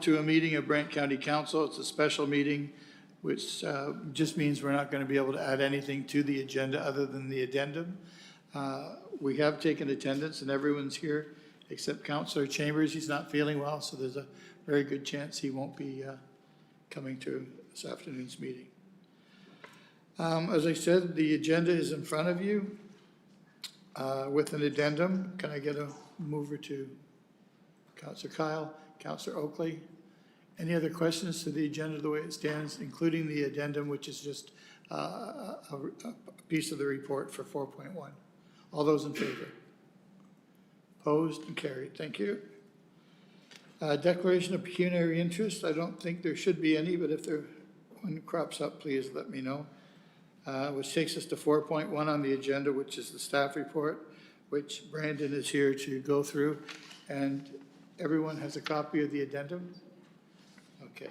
To a meeting of Brant County Council. It's a special meeting, which just means we're not going to be able to add anything to the agenda other than the addendum. We have taken attendance and everyone's here except Councillor Chambers. He's not feeling well, so there's a very good chance he won't be coming to this afternoon's meeting. As I said, the agenda is in front of you with an addendum. Can I get a mover to Councillor Kyle? Councillor Oakley. Any other questions to the agenda the way it stands, including the addendum, which is just a piece of the report for 4.1? All those in favor? Opposed and carried. Thank you. Declaration of pecuniary interest. I don't think there should be any, but if there one crops up, please let me know. Which takes us to 4.1 on the agenda, which is the staff report, which Brandon is here to go through. And everyone has a copy of the addendum? Okay.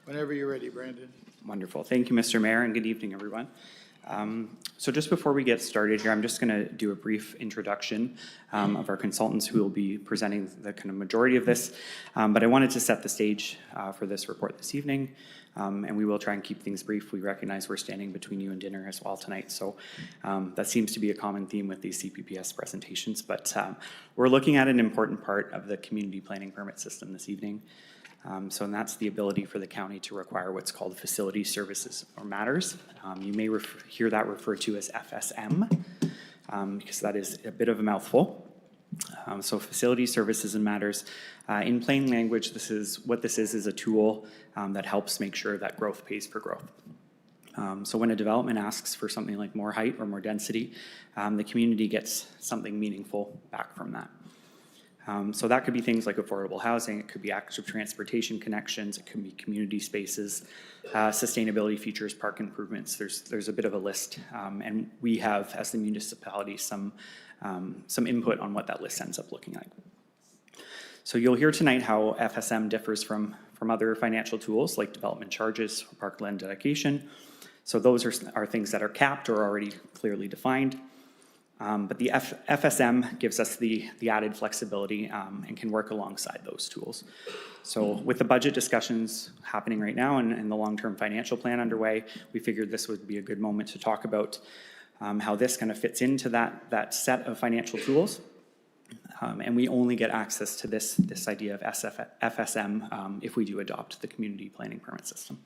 Whenever you're ready, Brandon. Wonderful. Thank you, Mr. Mayor, and good evening, everyone. So just before we get started here, I'm just going to do a brief introduction of our consultants who will be presenting the kind of majority of this. But I wanted to set the stage for this report this evening, and we will try and keep things brief. We recognize we're standing between you and dinner as well tonight, so that seems to be a common theme with these CPPS presentations. But we're looking at an important part of the community planning permit system this evening. And that's the ability for the county to require what's called facility services or matters. You may hear that referred to as FSM, because that is a bit of a mouthful. So facility services and matters. In plain language, this is a tool that helps make sure that growth pays for growth. So when a development asks for something like more height or more density, the community gets something meaningful back from that. So that could be things like affordable housing, it could be active transportation connections, it could be community spaces, sustainability features, park improvements. There's a bit of a list, and we have, as the municipality, some input on what that list ends up looking like. So you'll hear tonight how FSM differs from other financial tools like development charges or parkland dedication. So those are things that are capped or already clearly defined. But the FSM gives us the added flexibility and can work alongside those tools. So with the budget discussions happening right now and the long-term financial plan underway, we figured this would be a good moment to talk about how this kind of fits into that set of financial tools. And we only get access to this idea of FSM if we do adopt the community planning permit system.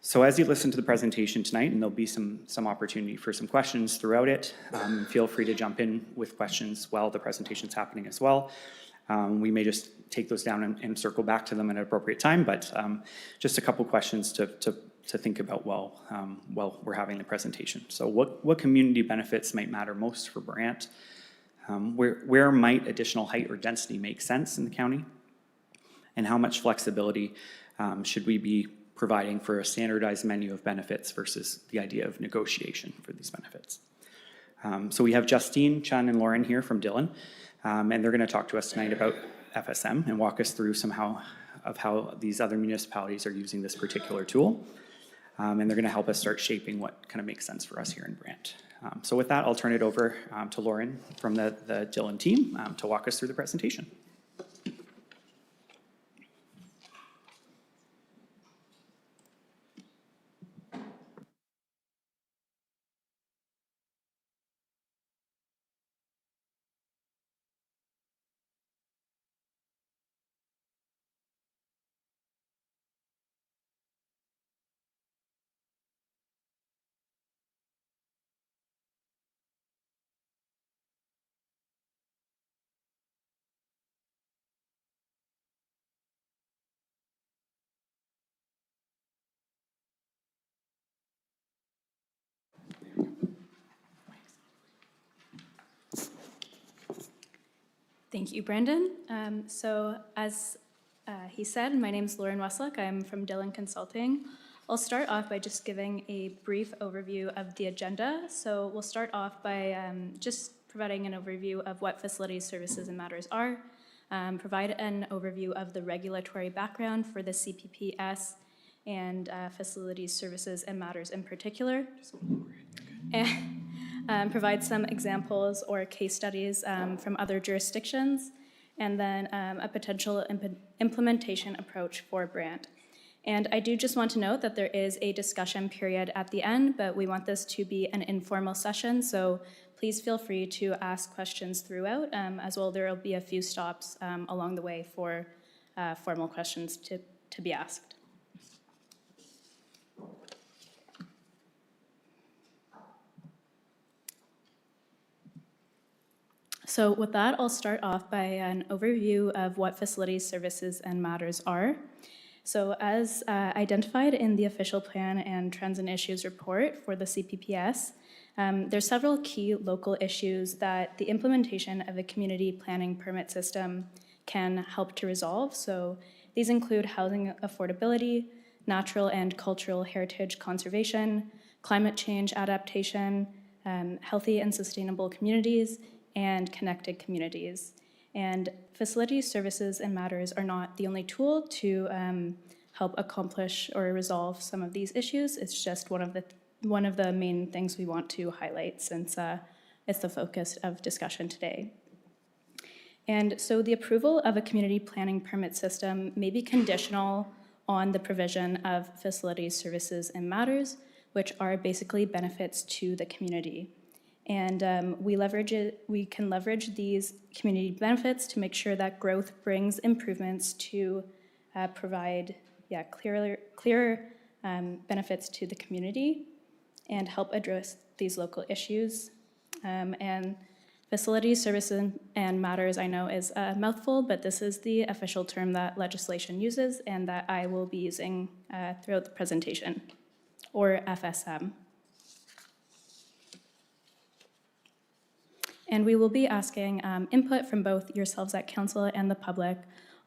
So as you listen to the presentation tonight, and there'll be some opportunity for some questions throughout it, feel free to jump in with questions while the presentation's happening as well. We may just take those down and circle back to them at an appropriate time, but just a couple questions to think about while we're having the presentation. So what community benefits might matter most for Brant? Where might additional height or density make sense in the county? And how much flexibility should we be providing for a standardized menu of benefits versus the idea of negotiation for these benefits? So we have Justine, Chun, and Lauren here from Dillon, and they're going to talk to us tonight about FSM and walk us through somehow of how these other municipalities are using this particular tool. And they're going to help us start shaping what kind of makes sense for us here in Brant. So with that, I'll turn it over to Lauren from the Dillon team to walk us through the presentation. Thank you, Brandon. So as he said, my name is Lauren Westlock. I'm from Dillon Consulting. I'll start off by just giving a brief overview of the agenda. So we'll start off by just providing an overview of what facilities, services, and matters are, provide an overview of the regulatory background for the CPPS and facilities, services, and matters in particular, and provide some examples or case studies from other jurisdictions, and then a potential implementation approach for Brant. And I do just want to note that there is a discussion period at the end, but we want this to be an informal session, so please feel free to ask questions throughout. As well, there will be a few stops along the way for formal questions to be asked. So with that, I'll start off by an overview of what facilities, services, and matters are. So as identified in the official plan and trends and issues report for the CPPS, there's several key local issues that the implementation of a community planning permit system can help to resolve. So these include housing affordability, natural and cultural heritage conservation, climate change adaptation, healthy and sustainable communities, and connected communities. And facilities, services, and matters are not the only tool to help accomplish or resolve some of these issues. It's just one of the main things we want to highlight, since it's the focus of discussion today. And so the approval of a community planning permit system may be conditional on the provision of facilities, services, and matters, which are basically benefits to the community. And we can leverage these community benefits to make sure that growth brings improvements to provide clearer benefits to the community and help address these local issues. And facilities, services, and matters, I know is a mouthful, but this is the official term that legislation uses and that I will be using throughout the presentation, or FSM. And we will be asking input from both yourselves at council and the public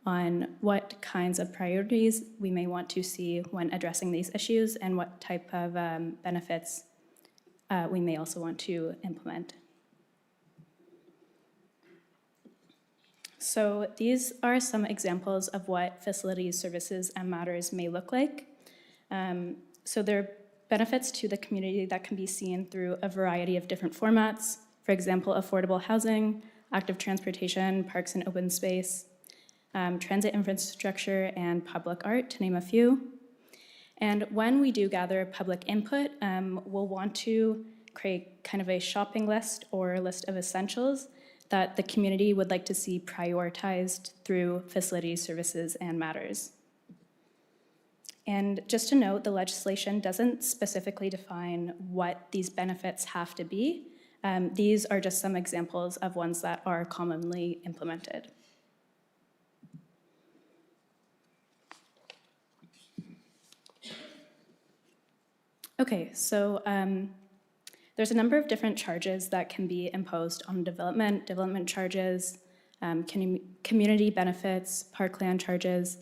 on what kinds of priorities we may want to see when addressing these issues and what type of benefits we may also want to implement. So these are some examples of what facilities, services, and matters may look like. So there are benefits to the community that can be seen through a variety of different formats. For example, affordable housing, active transportation, parks and open space, transit infrastructure, and public art, to name a few. And when we do gather public input, we'll want to create kind of a shopping list or a list of essentials that the community would like to see prioritized through facilities, services, and matters. And just to note, the legislation doesn't specifically define what these benefits have to be. These are just some examples of ones that are commonly implemented. Okay, so there's a number of different charges that can be imposed on development charges, community benefits, parkland charges.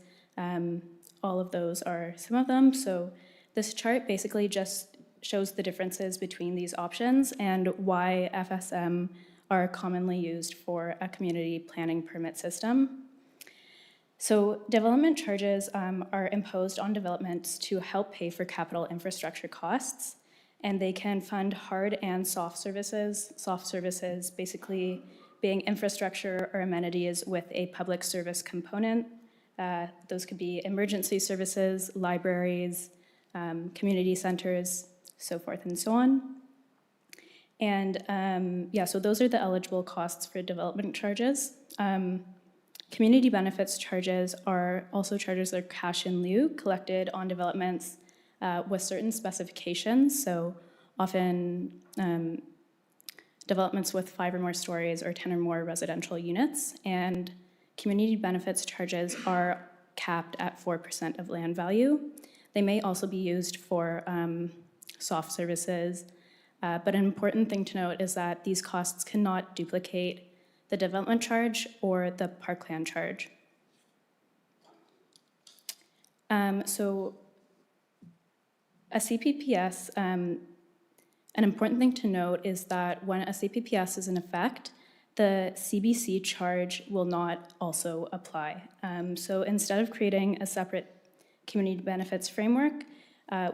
All of those are some of them. So this chart basically just shows the differences between these options and why FSM are commonly used for a community planning permit system. So development charges are imposed on developments to help pay for capital infrastructure costs, and they can fund hard and soft services. Soft services basically being infrastructure or amenities with a public service component. Those could be emergency services, libraries, community centers, so forth and so on. And so those are the eligible costs for development charges. Community benefits charges are also charges that are cash in lieu collected on developments with certain specifications. So often developments with 5 or more stories or 10 or more residential units. And community benefits charges are capped at 4% of land value. They may also be used for soft services, but an important thing to note is that these costs cannot duplicate the development charge or the parkland charge. So a CPPS, an important thing to note is that when a CPPS is in effect, the CBC charge will not also apply. So instead of creating a separate community benefits framework,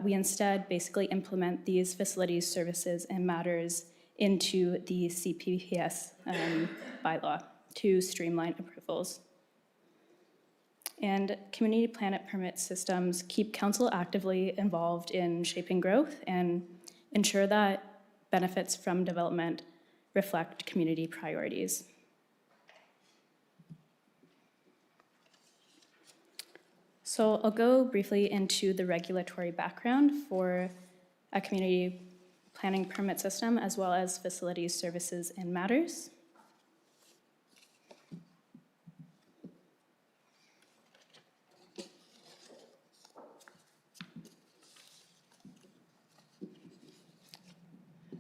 we instead basically implement these facilities, services, and matters into the CPPS bylaw. to streamline approvals. And community planet permit systems keep council actively involved in shaping growth and ensure that benefits from development reflect community priorities. So I'll go briefly into the regulatory background for a community planning permit system, as well as facilities, services, and matters.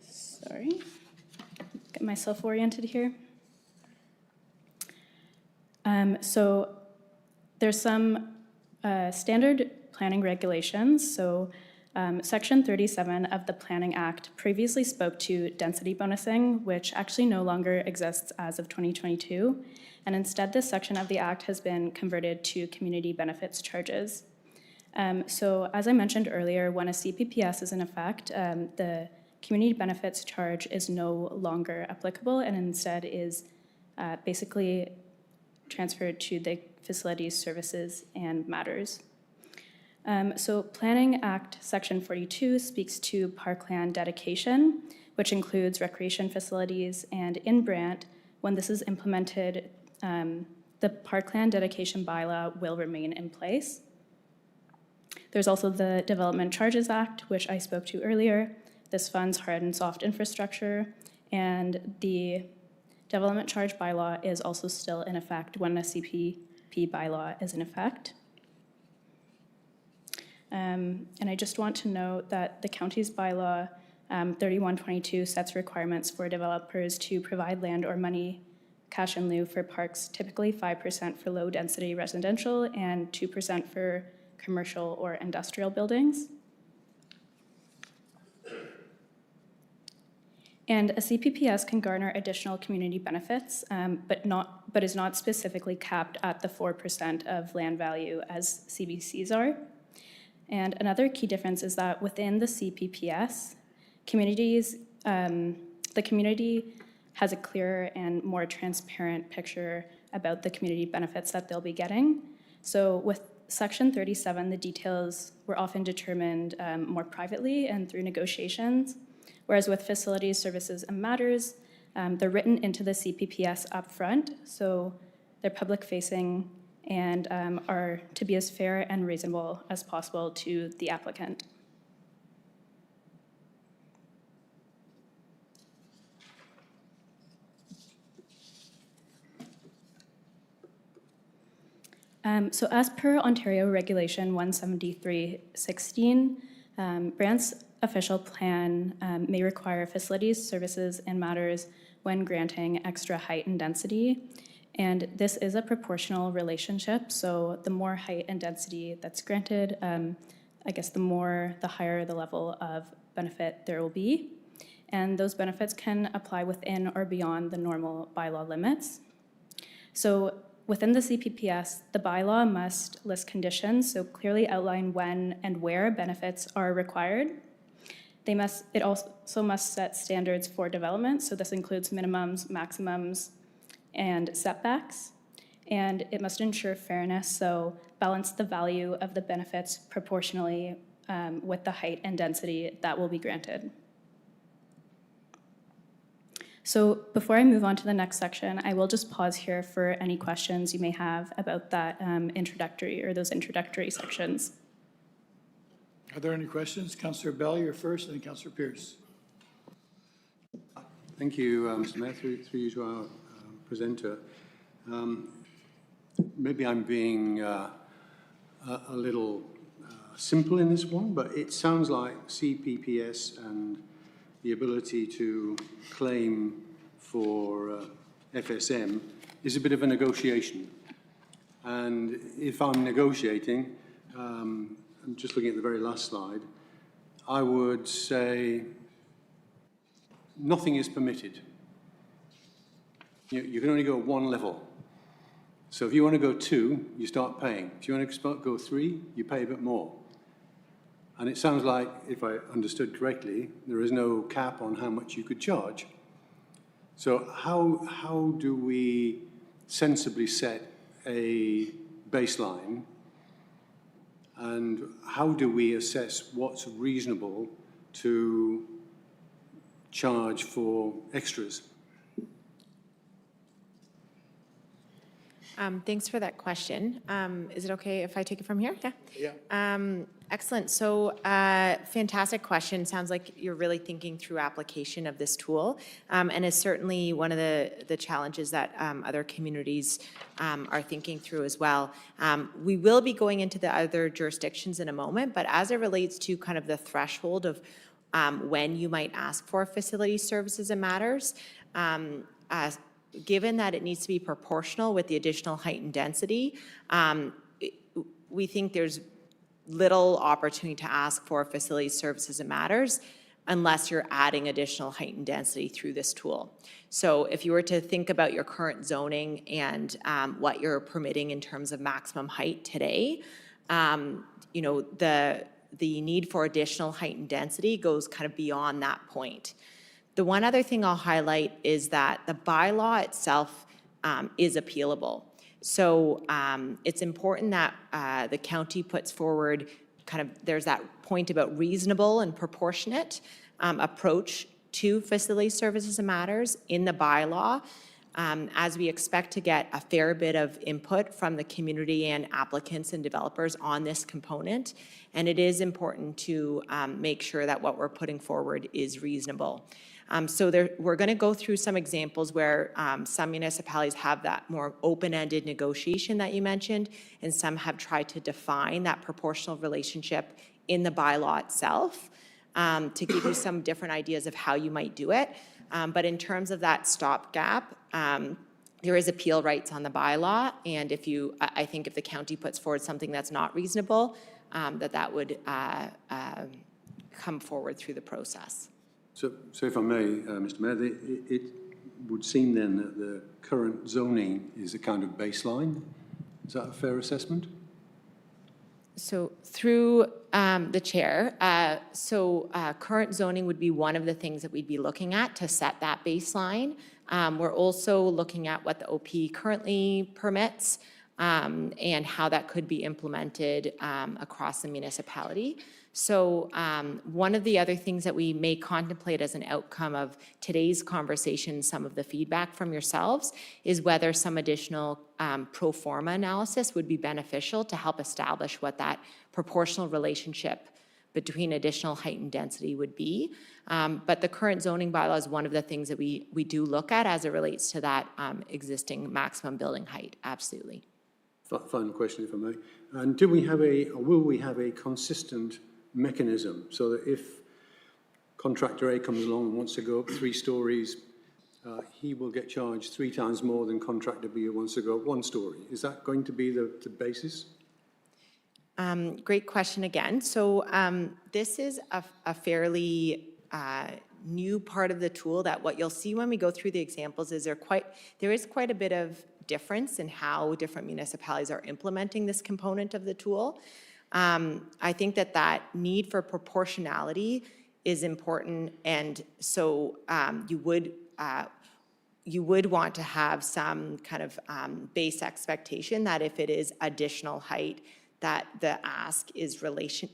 Sorry, get myself oriented here. So there's some standard planning regulations. So Section 37 of the Planning Act previously spoke to density bonusing, which actually no longer exists as of 2022. And instead, this section of the Act has been converted to community benefits charges. So as I mentioned earlier, when a CPPS is in effect, the community benefits charge is no longer applicable and instead is basically transferred to the facilities, services, and matters. So Planning Act Section 42 speaks to parkland dedication, which includes recreation facilities, and in Brant, when this is implemented, the parkland dedication bylaw will remain in place. There's also the Development Charges Act, which I spoke to earlier. This funds hard and soft infrastructure, and the development charge bylaw is also still in effect when a CPP bylaw is in effect. And I just want to note that the county's bylaw 3122 sets requirements for developers to provide land or money, cash in lieu for parks, typically 5% for low density residential and 2% for commercial or industrial buildings. And a CPPS can garner additional community benefits, but is not specifically capped at the 4% of land value as CBCs are. And another key difference is that within the CPPS, the community has a clearer and more transparent picture about the community benefits that they'll be getting. So with Section 37, the details were often determined more privately and through negotiations, whereas with facilities, services, and matters, they're written into the CPPS upfront, so they're public-facing and are to be as fair and reasonable as possible to the applicant. So as per Ontario Regulation 173.16, Brant's official plan may require facilities, services, and matters when granting extra height and density. And this is a proportional relationship, so the more height and density that's granted, I guess the higher the level of benefit there will be. And those benefits can apply within or beyond the normal bylaw limits. So within the CPPS, the bylaw must list conditions, so clearly outline when and where benefits are required. It also must set standards for development, so this includes minimums, maximums, and setbacks. And it must ensure fairness, so balance the value of the benefits proportionally with the height and density that will be granted. So before I move on to the next section, I will just pause here for any questions you may have about that those introductory sections. Are there any questions? Councillor Bell, you're first, and then Councillor Pierce. Thank you, Mr. Mayor, through you to our presenter. Maybe I'm being a little simple in this one, but it sounds like CPPS and the ability to claim for FSM is a bit of a negotiation. And if I'm negotiating, I'm just looking at the very last slide, I would say nothing is permitted. You can only go one level. So if you want to go 2, you start paying. If you want to go 3, you pay a bit more. And it sounds like, if I understood correctly, there is no cap on how much you could charge. So how do we sensibly set a baseline? And how do we assess what's reasonable to charge for extras? Thanks for that question. Is it okay if I take it from here? Yeah. Yeah. Excellent. So, fantastic question. Sounds like you're really thinking through application of this tool, and is certainly one of the challenges that other communities are thinking through as well. We will be going into the other jurisdictions in a moment, but as it relates to kind of the threshold of when you might ask for facility services and matters, given that it needs to be proportional with the additional height and density, we think there's little opportunity to ask for facility services and matters unless you're adding additional height and density through this tool. So if you were to think about your current zoning and what you're permitting in terms of maximum height today, you know, the need for additional height and density goes kind of beyond that point. The one other thing I'll highlight is that the bylaw itself is appealable. So it's important that the county puts forward kind of, there's that point about reasonable and proportionate approach to facility services and matters in the bylaw, as we expect to get a fair bit of input from the community and applicants and developers on this component. And it is important to make sure that what we're putting forward is reasonable. So we're going to go through some examples where some municipalities have that more open-ended negotiation that you mentioned, and some have tried to define that proportional relationship in the bylaw itself to give you some different ideas of how you might do it. But in terms of that stopgap, there is appeal rights on the bylaw, and I think if the county puts forward something that's not reasonable, that would come forward through the process. So if I may, Mr. Mayor, it would seem then that the current zoning is a kind of baseline. Is that a fair assessment? So through the chair, current zoning would be one of the things that we'd be looking at to set that baseline. We're also looking at what the OP currently permits and how that could be implemented across the municipality. So one of the other things that we may contemplate as an outcome of today's conversation, some of the feedback from yourselves, is whether some additional pro forma analysis would be beneficial to help establish what that proportional relationship between additional height and density would be. But the current zoning bylaw is one of the things that we do look at as it relates to that existing maximum building height, absolutely. Final question, if I may. And do we have will we have a consistent mechanism so that if contractor A comes along and wants to go up 3 stories, he will get charged 3 times more than contractor B who wants to go up 1 story? Is that going to be the basis? Great question again. So this is a fairly new part of the tool that what you'll see when we go through the examples is there is quite a bit of difference in how different municipalities are implementing this component of the tool. I think that need for proportionality is important, and so you would want to have some kind of base expectation that if it is additional height, that the ask is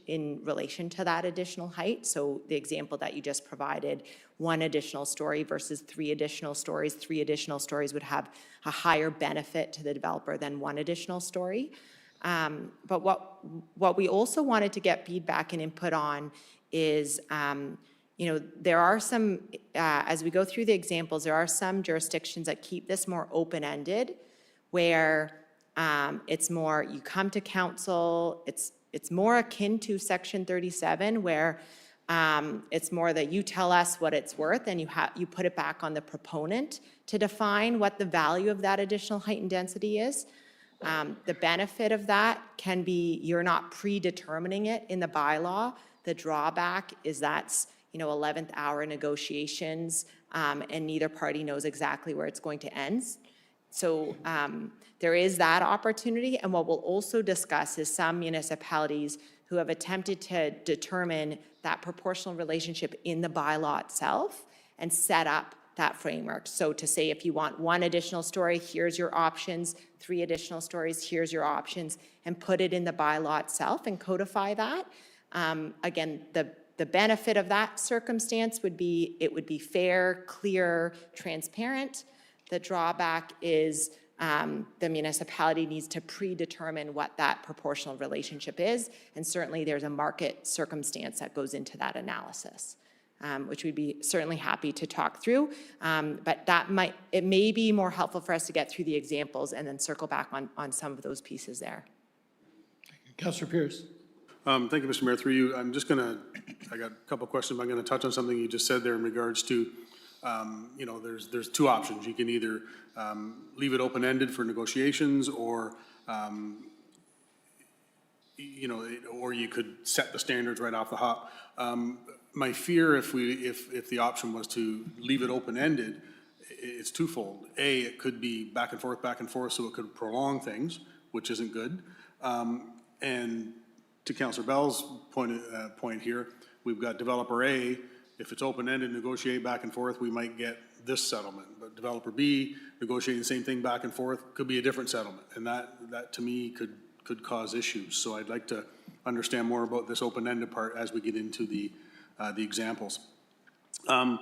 in relation to that additional height. So the example that you just provided, 1 additional story versus 3 additional stories. 3 additional stories would have a higher benefit to the developer than 1 additional story. But what we also wanted to get feedback and input on is, there are some, as we go through the examples, there are some jurisdictions that keep this more open-ended, where it's more, you come to council, it's more akin to Section 37, where it's more that you tell us what it's worth and you put it back on the proponent to define what the value of that additional height and density is. The benefit of that can be you're not predetermining it in the bylaw. The drawback is that's 11th hour negotiations, and neither party knows exactly where it's going to end. So there is that opportunity, and what we'll also discuss is some municipalities who have attempted to determine that proportional relationship in the bylaw itself and set up that framework. So to say if you want one additional story, here's your options, 3 additional stories, here's your options, and put it in the bylaw itself and codify that. Again, the benefit of that circumstance would be, it would be fair, clear, transparent. The drawback is the municipality needs to predetermine what that proportional relationship is, and certainly there's a market circumstance that goes into that analysis, which we'd be certainly happy to talk through. But it may be more helpful for us to get through the examples and then circle back on some of those pieces there. Councillor Pierce. Thank you, Mr. Mayor. Through you, I got a couple of questions. I'm going to touch on something you just said there in regards to, there's 2 options. You can either leave it open-ended for negotiations, or, or you could set the standards right off the hop. My fear, if the option was to leave it open-ended, it's twofold. A, it could be back and forth, so it could prolong things, which isn't good. And to Councillor Bell's point here, we've got developer A. If it's open-ended, negotiate back and forth, we might get this settlement. But developer B, negotiating the same thing back and forth, could be a different settlement. And that to me could cause issues. So I'd like to understand more about this open-ended part as we get into the examples. One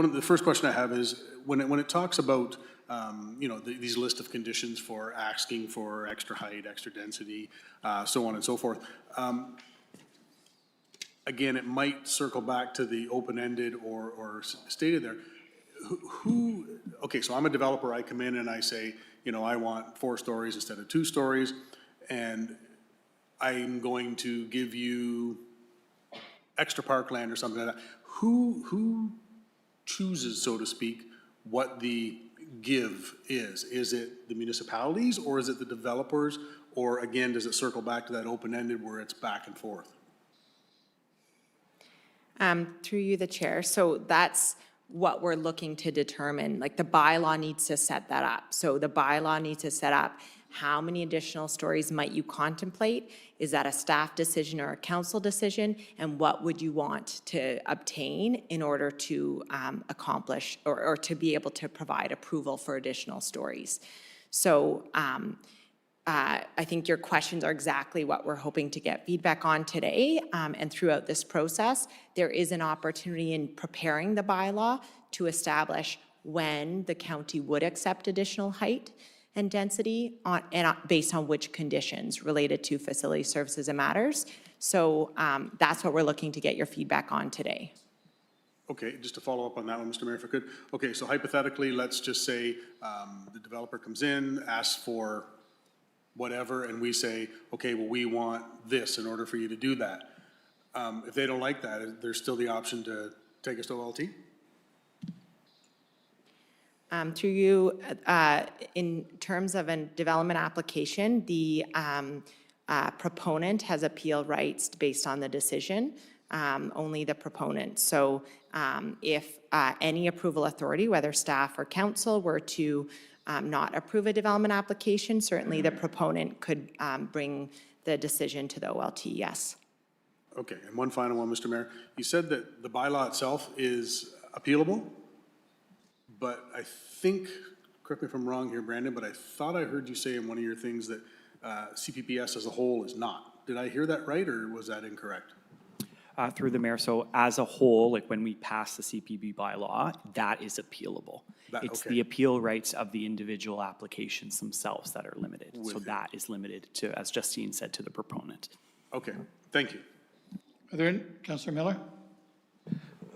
of the first question I have is, when it talks about these list of conditions for asking for extra height, extra density, so on and so forth. Again, it might circle back to the open-ended or stated there. Okay, so I'm a developer, I come in and I say, I want 4 stories instead of 2 stories, and I'm going to give you extra parkland or something like that. Who chooses, so to speak, what the give is? Is it the municipalities, or is it the developers, or again, does it circle back to that open-ended where it's back and forth? Through you, the chair. So that's what we're looking to determine. Like, the bylaw needs to set that up. So the bylaw needs to set up how many additional stories might you contemplate? Is that a staff decision or a council decision? And what would you want to obtain in order to accomplish or to be able to provide approval for additional stories? So I think your questions are exactly what we're hoping to get feedback on today. And throughout this process, there is an opportunity in preparing the bylaw to establish when the county would accept additional height and density based on which conditions related to facility services and matters. So that's what we're looking to get your feedback on today. Okay, just to follow up on that one, Mr. Mayor, if I could. Okay, so hypothetically, let's just say the developer comes in, asks for whatever, and we say, okay, well, we want this in order for you to do that. If they don't like that, there's still the option to take us to OLT? Through you, in terms of a development application, the proponent has appeal rights based on the decision, only the proponent. So if any approval authority, whether staff or council, were to not approve a development application, certainly the proponent could bring the decision to the OLT, yes. Okay, and one final one, Mr. Mayor. You said that the bylaw itself is appealable, but I think, correct me if I'm wrong here, Brandon, but I thought I heard you say in one of your things that CPPS as a whole is not. Did I hear that right, or was that incorrect? Through the mayor, so as a whole, like when we pass the CPB bylaw, that is appealable. It's okay. the appeal rights of the individual applications themselves that are limited. So that is limited to, as Justine said, to the proponent. Okay, thank you. Are there any, Councillor Miller?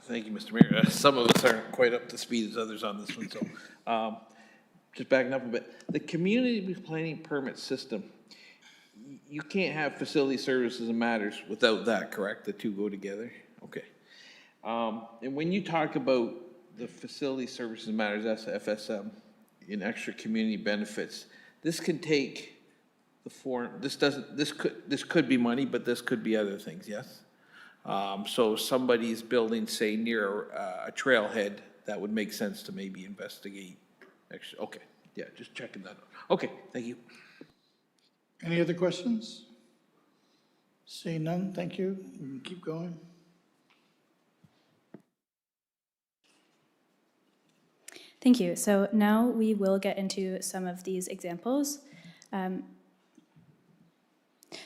Thank you, Mr. Mayor. Some of us aren't quite up to speed as others on this one, so just backing up a bit. The community planning permit system, you can't have facility services and matters without that, correct? The two go together? Okay. And when you talk about the facility services and matters, that's FSM, in extra community benefits, this can take the form, this could be money, but this could be other things, yes? So somebody's building, say, near a trailhead, that would make sense to maybe investigate. Actually, okay, yeah, just checking that out. Okay, thank you. Any other questions? Seeing none, thank you. We can keep going. Thank you. So now we will get into some of these examples.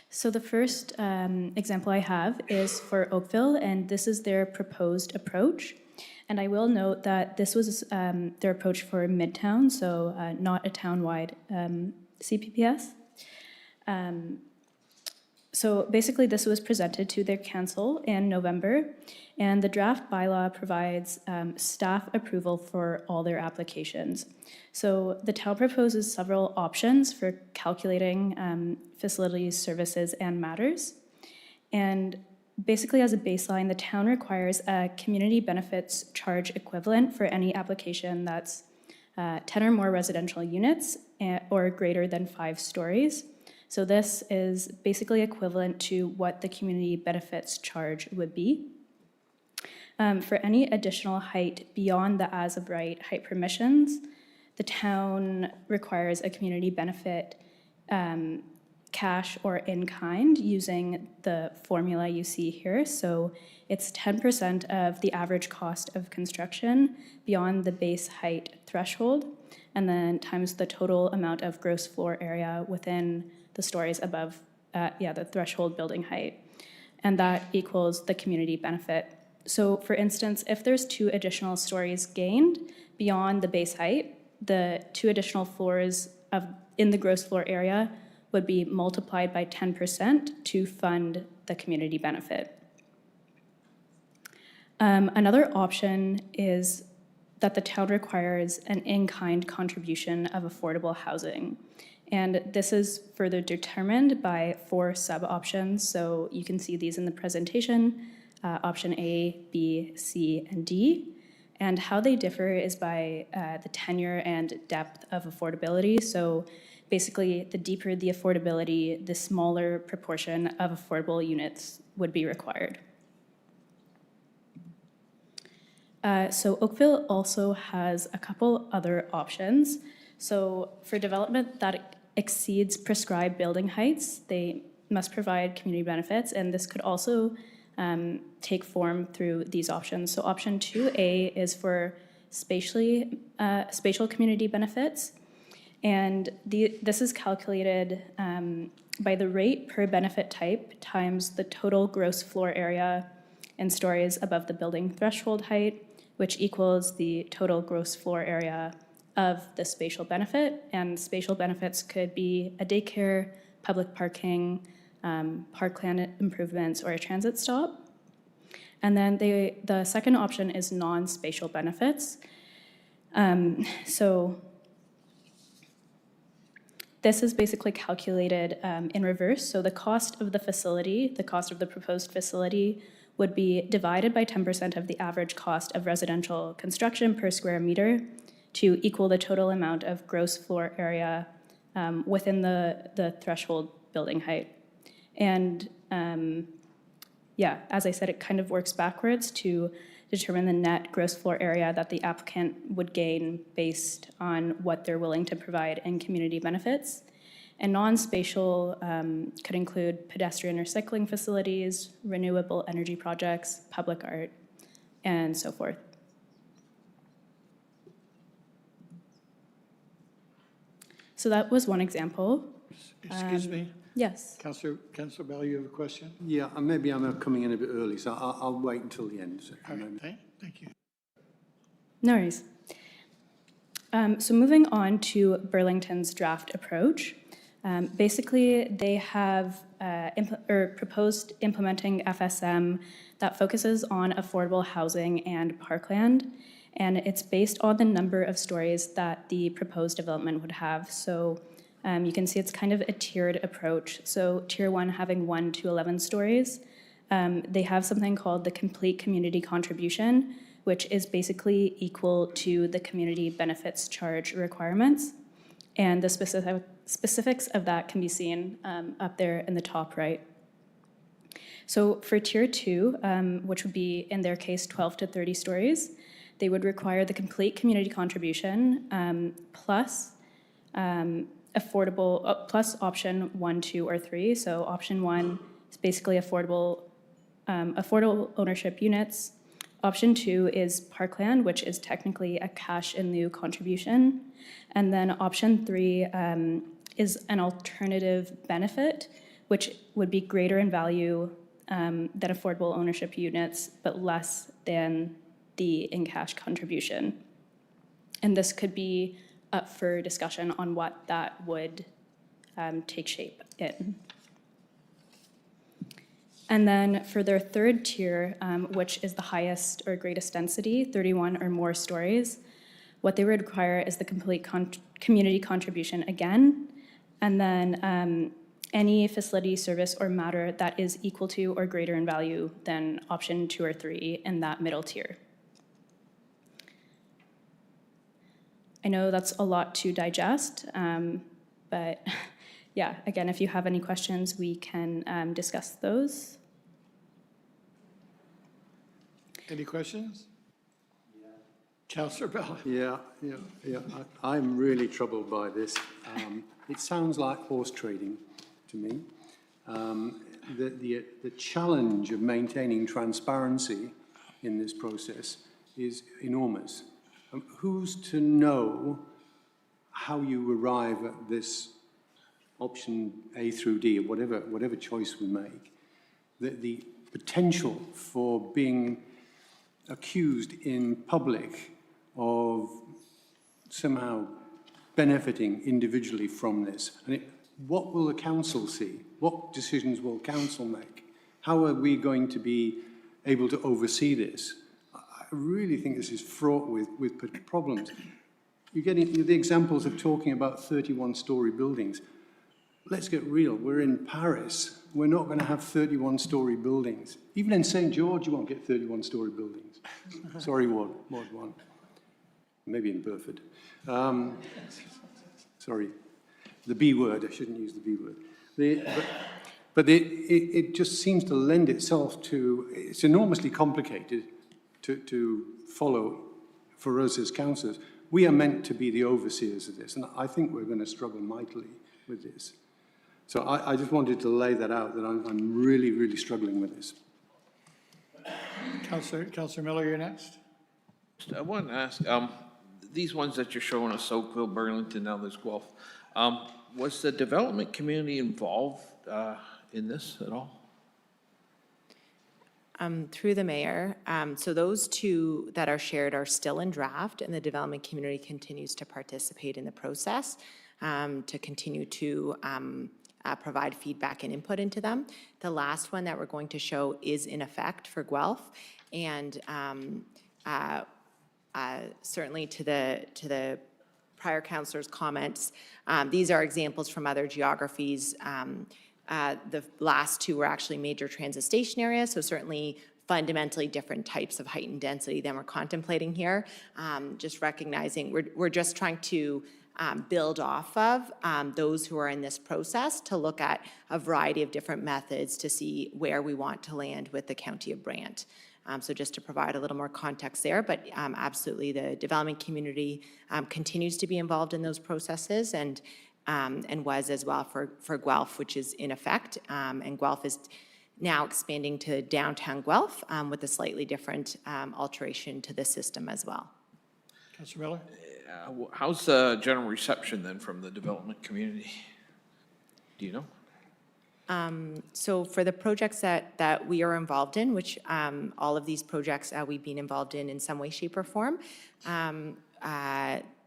So the first example I have is for Oakville, and this is their proposed approach. And I will note that this was their approach for Midtown, so not a town-wide CPPS. So basically, this was presented to their council in November, and the draft bylaw provides staff approval for all their applications. So the town proposes several options for calculating facilities, services, and matters. And basically, as a baseline, the town requires a community benefits charge equivalent for any application that's 10 or more residential units or greater than 5 stories. So this is basically equivalent to what the community benefits charge would be. For any additional height beyond the as-of-right height permissions, the town requires a community benefit cash or in-kind using the formula you see here. So it's 10% of the average cost of construction beyond the base height threshold, and then times the total amount of gross floor area within the stories above, the threshold building height. And that equals the community benefit. So for instance, if there's 2 additional stories gained beyond the base height, the 2 additional floors in the gross floor area would be multiplied by 10% to fund the community benefit. Another option is that the town requires an in-kind contribution of affordable housing. And this is further determined by 4 sub-options. So you can see these in the presentation, option A, B, C, and D. And how they differ is by the tenure and depth of affordability. So basically, the deeper the affordability, the smaller proportion of affordable units would be required. So Oakville also has a couple other options. So for development that exceeds prescribed building heights, they must provide community benefits, and this could also take form through these options. So option 2A is for spatial community benefits, and this is calculated by the rate per benefit type times the total gross floor area in stories above the building threshold height, which equals the total gross floor area of the spatial benefit. And spatial benefits could be a daycare, public parking, parkland improvements, or a transit stop. And then the second option is non-spatial benefits. So this is basically calculated in reverse. So the cost of the facility, the cost of the proposed facility, would be divided by 10% of the average cost of residential construction per square meter to equal the total amount of gross floor area within the threshold building height. And as I said, it kind of works backwards to determine the net gross floor area that the applicant would gain based on what they're willing to provide in community benefits. And non-spatial could include pedestrian or cycling facilities, renewable energy projects, public art, and so forth. So that was one example. Excuse me, Yes. Councillor Bell, you have a question? Yeah, and maybe I'm coming in a bit early, so I'll wait until the end. So All right, thank you. No worries. So moving on to Burlington's draft approach. Basically, they have proposed implementing FSM that focuses on affordable housing and parkland, and it's based on the number of stories that the proposed development would have. So you can see it's kind of a tiered approach. So tier 1 having 1 to 11 stories. They have something called the complete community contribution, which is basically equal to the community benefits charge requirements. And the specifics of that can be seen up there in the top right. So for tier 2, which would be in their case 12 to 30 stories, they would require the complete community contribution plus affordable plus option 1, 2, or 3. So option 1 is basically affordable ownership units. Option 2 is parkland, which is technically a cash in lieu contribution. And then option 3 is an alternative benefit, which would be greater in value than affordable ownership units, but less than the in-cash contribution. And this could be up for discussion on what that would take shape in. And then for their third tier, which is the highest or greatest density, 31 or more stories, what they would require is the complete community contribution again, and then any facility, service, or matter that is equal to or greater in value than option 2 or 3 in that middle tier. I know that's a lot to digest, but yeah, again, if you have any questions, we can discuss those. Any questions? Councillor Bell? Yeah. I'm really troubled by this. It sounds like horse trading to me. The challenge of maintaining transparency in this process is enormous. Who's to know how you arrive at this option A through D, or whatever choice we make? The potential for being accused in public of somehow benefiting individually from this. And what will the council see? What decisions will council make? How are we going to be able to oversee this? I really think this is fraught with problems. You're getting the examples of talking about 31-story buildings. Let's get real. We're in Paris. We're not going to have 31-story buildings. Even in St. George, you won't get 31-story buildings. Sorry, Ward 1. Maybe in Burford. Sorry. The B word. I shouldn't use the B word. But it just seems to lend itself to, it's enormously complicated to follow for us as councillors. We are meant to be the overseers of this, and I think we're going to struggle mightily with this. So I just wanted to lay that out, that I'm really, really struggling with this. Councillor Miller, you're next. I want to ask, these ones that you're showing us, Oakville, Burlington, now there's Guelph, was the development community involved in this at all? Through the mayor, so those two that are shared are still in draft, and the development community continues to participate in the process to continue to provide feedback and input into them. The last one that we're going to show is in effect for Guelph, and certainly to the prior councillor's comments, these are examples from other geographies. The last two were actually major transit station areas, so certainly fundamentally different types of height and density than we're contemplating here. Just recognizing we're just trying to build off of those who are in this process to look at a variety of different methods to see where we want to land with the County of Brant. So just to provide a little more context there, but absolutely the development community continues to be involved in those processes and was as well for Guelph, which is in effect. And Guelph is now expanding to downtown Guelph with a slightly different alteration to the system as well. Councillor Miller? How's the general reception then from the development community? Do you know? So for the projects that we are involved in, which all of these projects we've been involved in some way, shape, or form,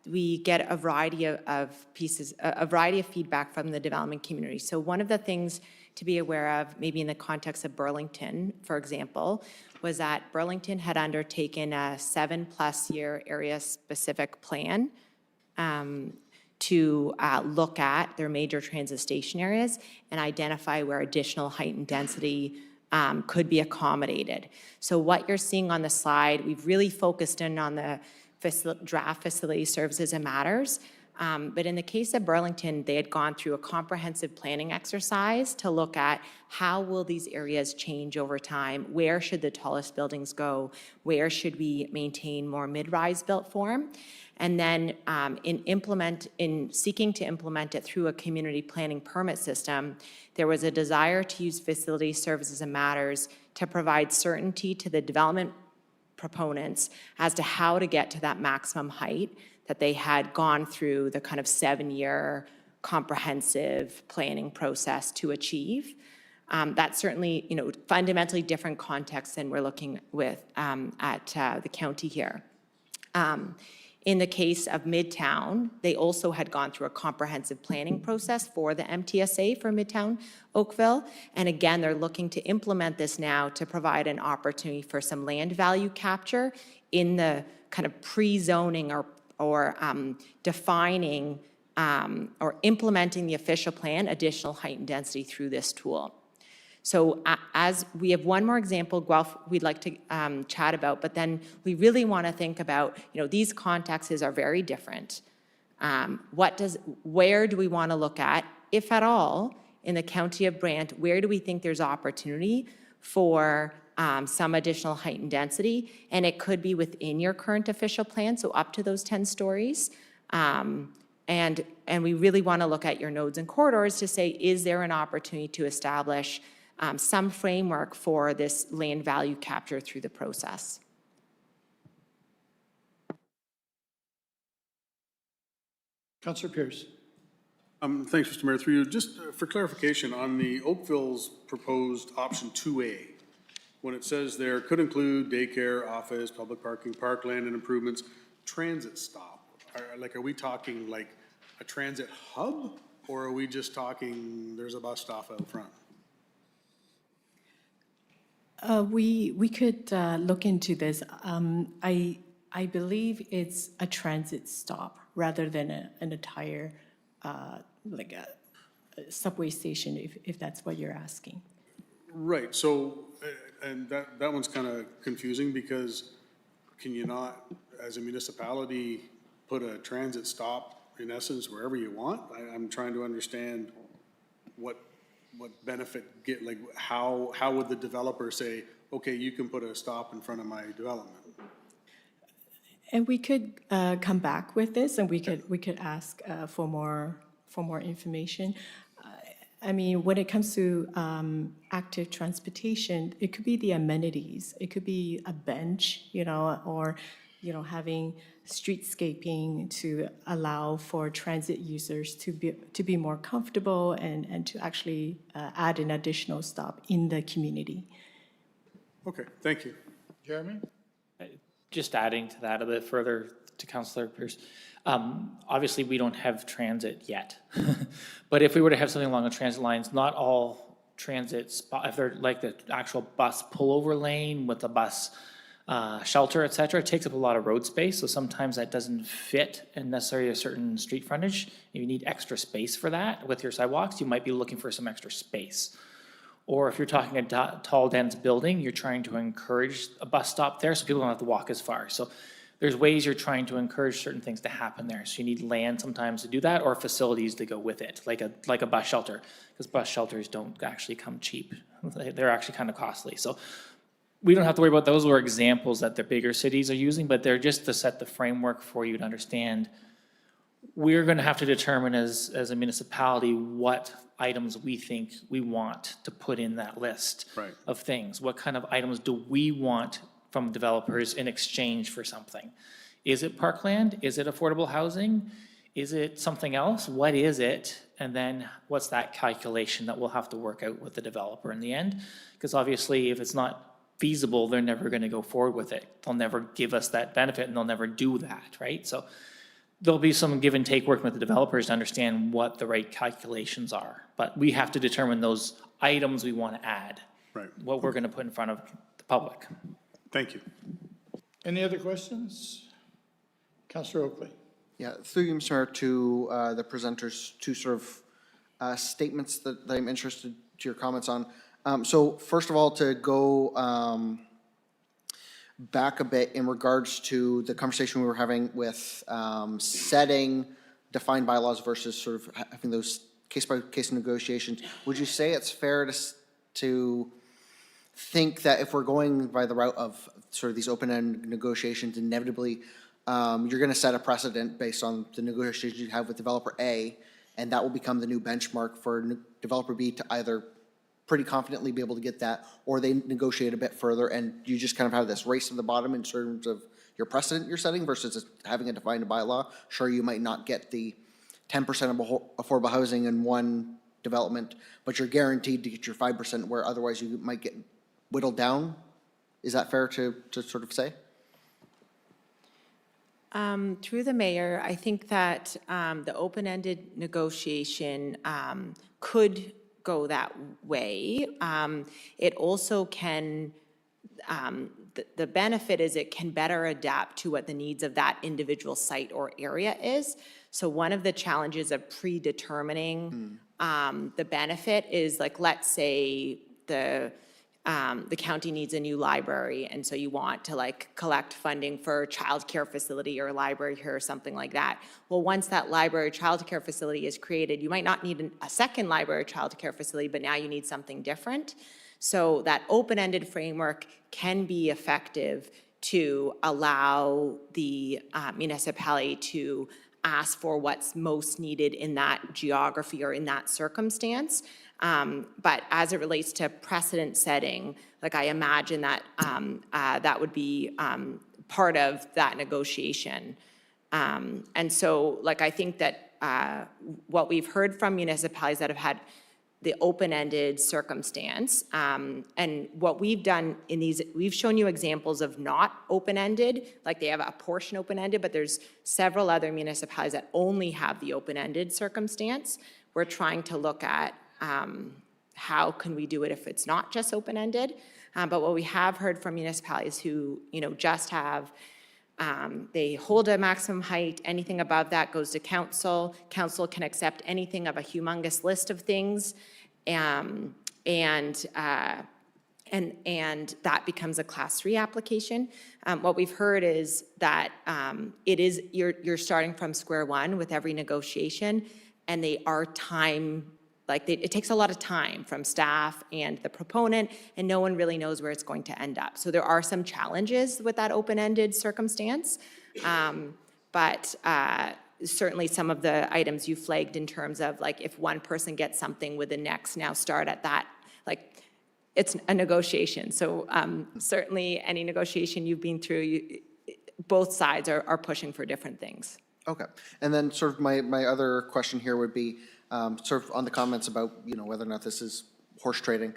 we get a variety of pieces, a variety of feedback from the development community. So one of the things to be aware of, maybe in the context of Burlington, for example, was that Burlington had undertaken a 7+ year area-specific plan to look at their major transit station areas and identify where additional height and density could be accommodated. So what you're seeing on the slide, we've really focused in on the draft facility services and matters. But in the case of Burlington, they had gone through a comprehensive planning exercise to look at how will these areas change over time, where should the tallest buildings go, where should we maintain more mid-rise built form, and then in seeking to implement it through a community planning permit system, there was a desire to use facility services and matters to provide certainty to the development proponents as to how to get to that maximum height that they had gone through the kind of 7-year comprehensive planning process to achieve. That's certainly, fundamentally different context than we're looking with at the county here. In the case of Midtown, they also had gone through a comprehensive planning process for the MTSA for Midtown Oakville. And again, they're looking to implement this now to provide an opportunity for some land value capture in the kind of pre-zoning or defining or implementing the official plan, additional height and density through this tool. So as we have one more example, Guelph, we'd like to chat about, but then we really want to think about, these contexts are very different. Where do we want to look at, if at all, in the county of Brant, where do we think there's opportunity for some additional height and density? And it could be within your current official plan, so up to those 10 stories. And we really want to look at your nodes and corridors to say, is there an opportunity to establish some framework for this land value capture through the process? Councillor Pierce. Thanks, Mr. Mayor. Through you, just for clarification, on the Oakville's proposed option 2A, when it says there could include daycare, office, public parking, parkland and improvements, transit stop, are we talking like a transit hub, or are we just talking there's a bus stop out front? We could look into this. I believe it's a transit stop rather than an entire, like a subway station, if that's what you're asking. Right, so, and that one's kind of confusing because can you not, as a municipality, put a transit stop in essence wherever you want? I'm trying to understand what benefit how would the developer say, okay, you can put a stop in front of my development? And we could come back with this, and we could ask for more information. I mean, when it comes to active transportation, it could be the amenities. It could be a bench, or having streetscaping to allow for transit users to be more comfortable and to actually add an additional stop in the community. Okay, thank you. Jeremy? Just adding to that a bit further to Councillor Pierce. Obviously, we don't have transit yet. But if we were to have something along the transit lines, not all transit spots, if they're like the actual bus pullover lane with the bus shelter, et cetera, it takes up a lot of road space. So sometimes that doesn't fit in necessarily a certain street frontage. If you need extra space for that with your sidewalks, you might be looking for some extra space. Or if you're talking a tall, dense building, you're trying to encourage a bus stop there so people don't have to walk as far. So there's ways you're trying to encourage certain things to happen there. So you need land sometimes to do that, or facilities to go with it, like a bus shelter, because bus shelters don't actually come cheap. They're actually kind of costly. So we don't have to worry about those. Were examples that the bigger cities are using, but they're just to set the framework for you to understand. We're going to have to determine as a municipality what items we think we want to put in that list of things. What kind of items do we want from developers in exchange for something? Is it parkland? Is it affordable housing? Is it something else? What is it? And then what's that calculation that we'll have to work out with the developer in the end? Because obviously if it's not feasible, they're never going to go forward with it. They'll never give us that benefit and they'll never do that, right? So there'll be some give and take working with the developers to understand what the right calculations are. But we have to determine those items we want to add, what we're going to put in front of the public. Thank you. Any other questions? Councillor Oakley. Yeah, through you, Mr. Mayor, to the presenters, two sort of statements that I'm interested to your comments on. So first of all, to go back a bit in regards to the conversation we were having with setting defined bylaws versus sort of having those case-by-case negotiations, would you say it's fair to think that if we're going by the route of sort of these open-end negotiations, inevitably you're going to set a precedent based on the negotiations you have with developer A, and that will become the new benchmark for developer B to either pretty confidently be able to get that, or they negotiate a bit further, and you just kind of have this race to the bottom in terms of your precedent you're setting versus just having a defined bylaw. Sure, you might not get the 10% of affordable housing in one development, but you're guaranteed to get your 5% where otherwise you might get whittled down. Is that fair to sort of say? Through the mayor, I think that the open-ended negotiation could go that way. It also can, the benefit is it can better adapt to what the needs of that individual site or area is. So one of the challenges of predetermining the benefit is, like, let's say the county needs a new library, and so you want to, like, collect funding for a childcare facility or a library here or something like that. Well, once that library childcare facility is created, you might not need a second library childcare facility, but now you need something different. So that open-ended framework can be effective to allow the municipality to ask for what's most needed in that geography or in that circumstance. But as it relates to precedent setting, like, I imagine that that would be part of that negotiation. And so, like, I think that what we've heard from municipalities that have had the open-ended circumstance, and what we've done in these, we've shown you examples of not open-ended, like they have a portion open-ended, but there's several other municipalities that only have the open-ended circumstance. We're trying to look at how can we do it if it's not just open-ended. But what we have heard from municipalities who, you know, just have, they hold a maximum height, anything above that goes to council. Council can accept anything of a humongous list of things, and that becomes a Class 3 application. What we've heard is that it is, you're starting from square one with every negotiation, and they are time, like, it takes a lot of time from staff and the proponent, and no one really knows where it's going to end up. So there are some challenges with that open-ended circumstance, but certainly some of the items you flagged in terms of, like, if one person gets something, would the next now start at that? Like, it's a negotiation. So certainly any negotiation you've been through, both sides are pushing for different things. Okay. And then sort of my other question here would be, sort of on the comments about, you know, whether or not this is horse trading.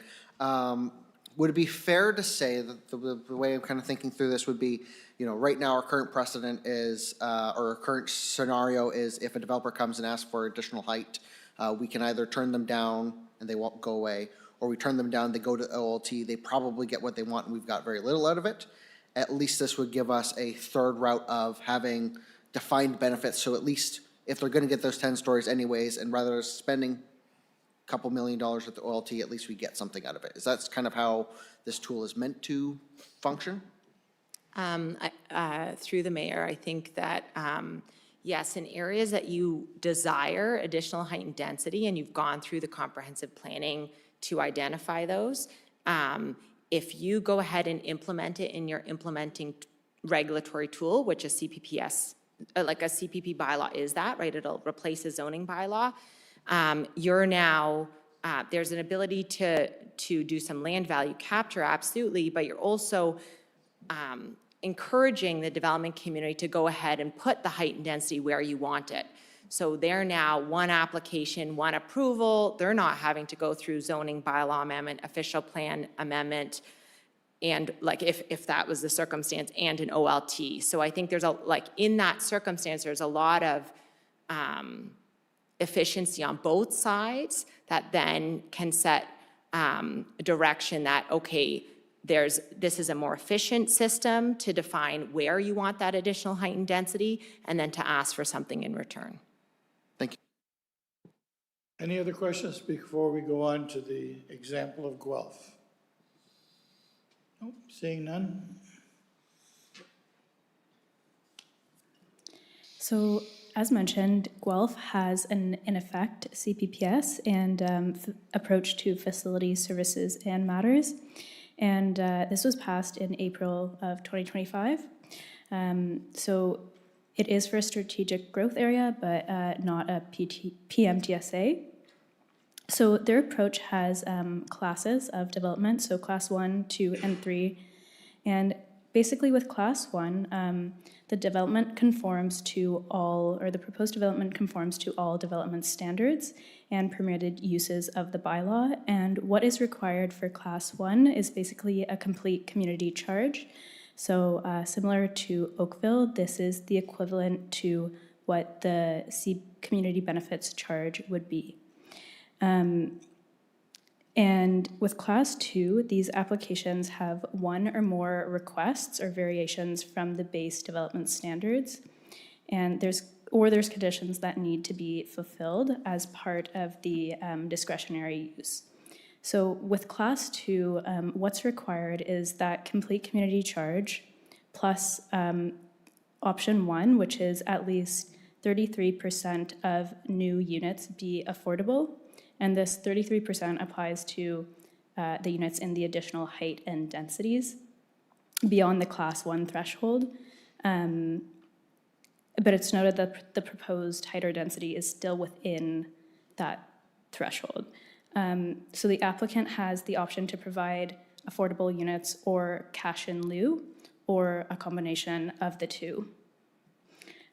Would it be fair to say that the way I'm kind of thinking through this would be, you know, right now our current precedent is, or our current scenario is, if a developer comes and asks for additional height, we can either turn them down and they won't go away, or we turn them down, they go to OLT, they probably get what they want and we've got very little out of it. At least this would give us a third route of having defined benefits, so at least if they're going to get those 10 stories anyways, and rather than spending a couple $1 million at the OLT, at least we get something out of it. Is that kind of how this tool is meant to function? Through the mayor, I think that, yes, in areas that you desire additional height and density, and you've gone through the comprehensive planning to identify those, if you go ahead and implement it in your implementing regulatory tool, which is CPPS, like a CPP bylaw is that, right? It'll replace a zoning bylaw. You're now, there's an ability to do some land value capture, absolutely, but you're also encouraging the development community to go ahead and put the height and density where you want it. So they're now one application, one approval. They're not having to go through zoning bylaw amendment, official plan amendment, and, like, if that was the circumstance, and an OLT. So I think there's in that circumstance, there's a lot of efficiency on both sides that then can set direction that, okay, this is a more efficient system to define where you want that additional height and density, and then to ask for something in return. Thank you. Any other questions before we go on to the example of Guelph? Nope, seeing none. So, as mentioned, Guelph has in effect CPPS and approach to facility services and matters. And this was passed in April of 2025. So it is for a strategic growth area, but not a PMTSA. So their approach has classes of development, so class 1, 2, and 3. And basically with class 1, the development conforms to all, or the proposed development conforms to all development standards and permitted uses of the bylaw. And what is required for class 1 is basically a complete community charge. So similar to Oakville, this is the equivalent to what the community benefits charge would be. And with class 2, these applications have one or more requests or variations from the base development standards. And there's conditions that need to be fulfilled as part of the discretionary use. So with class 2, what's required is that complete community charge plus option 1, which is at least 33% of new units be affordable. And this 33% applies to the units in the additional height and densities beyond the class 1 threshold. But it's noted that the proposed height or density is still within that threshold. So the applicant has the option to provide affordable units or cash in lieu, or a combination of the two.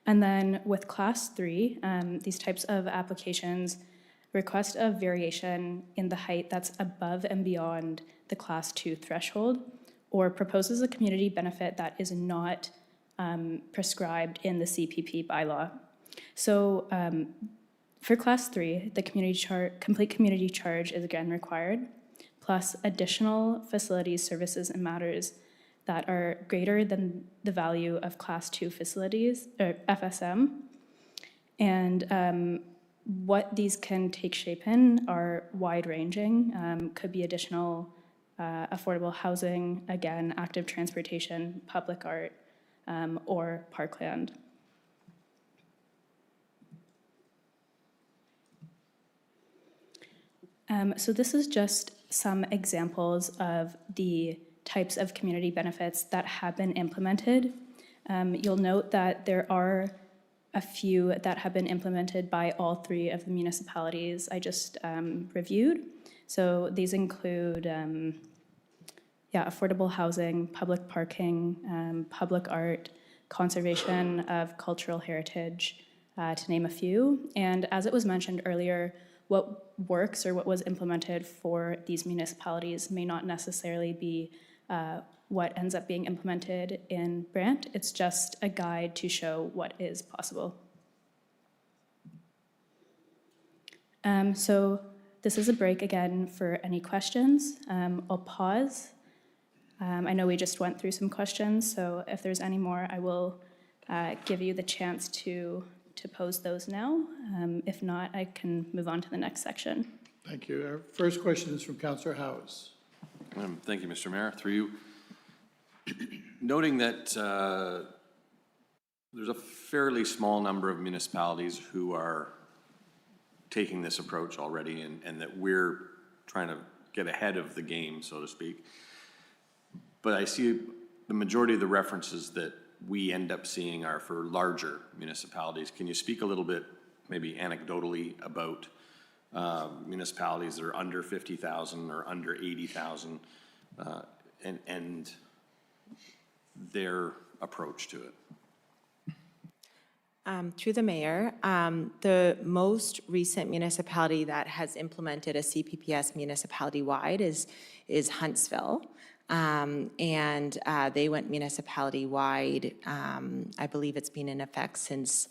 And then with class 3, these types of applications request a variation in the height that's above and beyond the class 2 threshold, or proposes a community benefit that is not prescribed in the CPP bylaw. So for class 3, the complete community charge is again required, plus additional facilities, services, and matters that are greater than the value of class 2 facilities, or FSM. And what these can take shape in are wide-ranging, could be additional affordable housing, again, active transportation, public art, or parkland. So this is just some examples of the types of community benefits that have been implemented. You'll note that there are a few that have been implemented by all 3 of the municipalities I just reviewed. So these include affordable housing, public parking, public art, conservation of cultural heritage, to name a few. And as it was mentioned earlier, what works or what was implemented for these municipalities may not necessarily be what ends up being implemented in Brant. It's just a guide to show what is possible. So this is a break again for any questions. I'll pause. I know we just went through some questions, so if there's any more, I will give you the chance to pose those now. If not, I can move on to the next section. Thank you. Our first question is from Councillor Howes. Thank you, Mr. Mayor. Through you. Noting that there's a fairly small number of municipalities who are taking this approach already, and that we're trying to get ahead of the game, so to speak. But I see the majority of the references that we end up seeing are for larger municipalities. Can you speak a little bit, maybe anecdotally, about municipalities that are under 50,000 or under 80,000 and their approach to it? Through the mayor, the most recent municipality that has implemented a CPPS municipality-wide is Huntsville. And they went municipality-wide. I believe it's been in effect since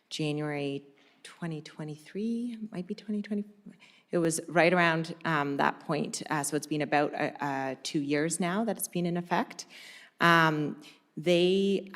January 2023, might be 2020. It was right around that point. So it's been about 2 years now that it's been in effect. They,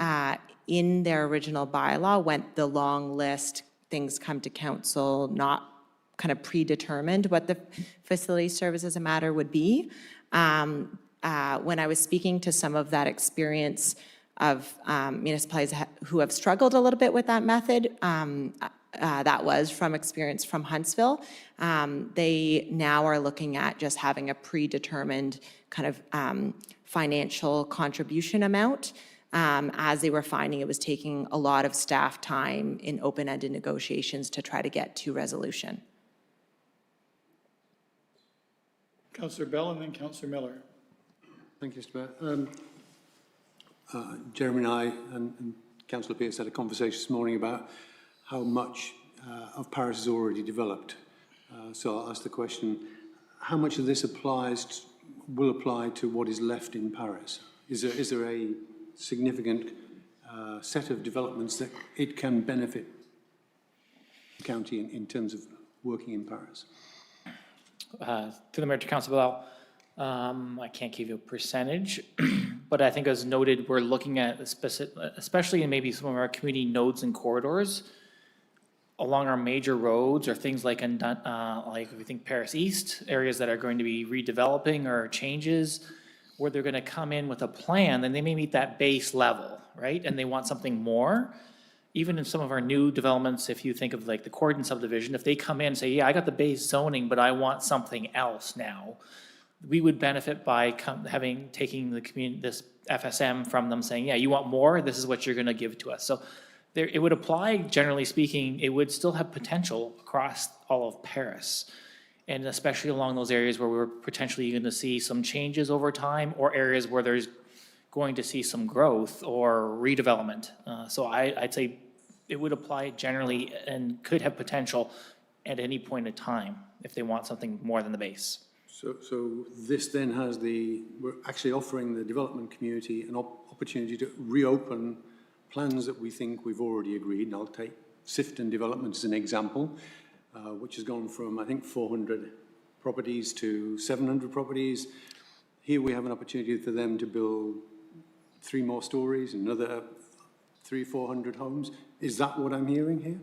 in their original bylaw, went the long list, things come to council, not kind of predetermined what the facility services and matter would be. When I was speaking to some of that experience of municipalities who have struggled a little bit with that method, that was from experience from Huntsville. They now are looking at just having a predetermined kind of financial contribution amount, as they were finding it was taking a lot of staff time in open-ended negotiations to try to get to resolution. Councillor Bell and then Councillor Miller. Thank you, Mr. Mayor. Jeremy and I and Councillor Pearce had a conversation this morning about how much of Paris is already developed. So I'll ask the question, how much of this will apply to what is left in Paris? Is there a significant set of developments that it can benefit the county in terms of working in Paris? To the Mayor, to Councilor Bell, I can't give you a percentage, but I think as noted, we're looking at especially in maybe some of our community nodes and corridors along our major roads or things like if we think Paris East, areas that are going to be redeveloping or changes, where they're going to come in with a plan, then they may meet that base level, right? And they want something more. Even in some of our new developments, if you think of like the Cordon subdivision, if they come in and say, yeah, I got the base zoning, but I want something else now, we would benefit by taking the community, this FSM from them saying, yeah, you want more? This is what you're going to give to us. So it would apply, generally speaking, it would still have potential across all of Paris. And especially along those areas where we're potentially going to see some changes over time, or areas where there's going to see some growth or redevelopment. So I'd say it would apply generally and could have potential at any point in time if they want something more than the base. So this then has we're actually offering the development community an opportunity to reopen plans that we think we've already agreed. And I'll take Sifton Development as an example, which has gone from, I think, 400 properties to 700 properties. Here we have an opportunity for them to build 3 more stories, another 300-400 homes. Is that what I'm hearing here?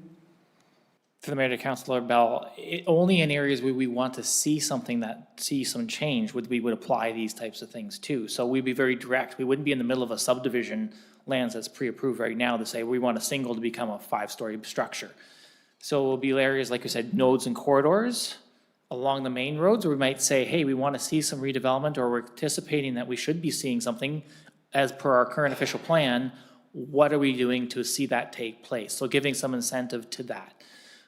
To the Mayor, to Councilor Bell, only in areas where we want to see something see some change we would apply these types of things too. So we'd be very direct. We wouldn't be in the middle of a subdivision lands that's pre-approved right now to say we want a single to become a 5-story structure. So it will be areas, like you said, nodes and corridors along the main roads, where we might say, hey, we want to see some redevelopment, or we're anticipating that we should be seeing something as per our current official plan. What are we doing to see that take place? So giving some incentive to that.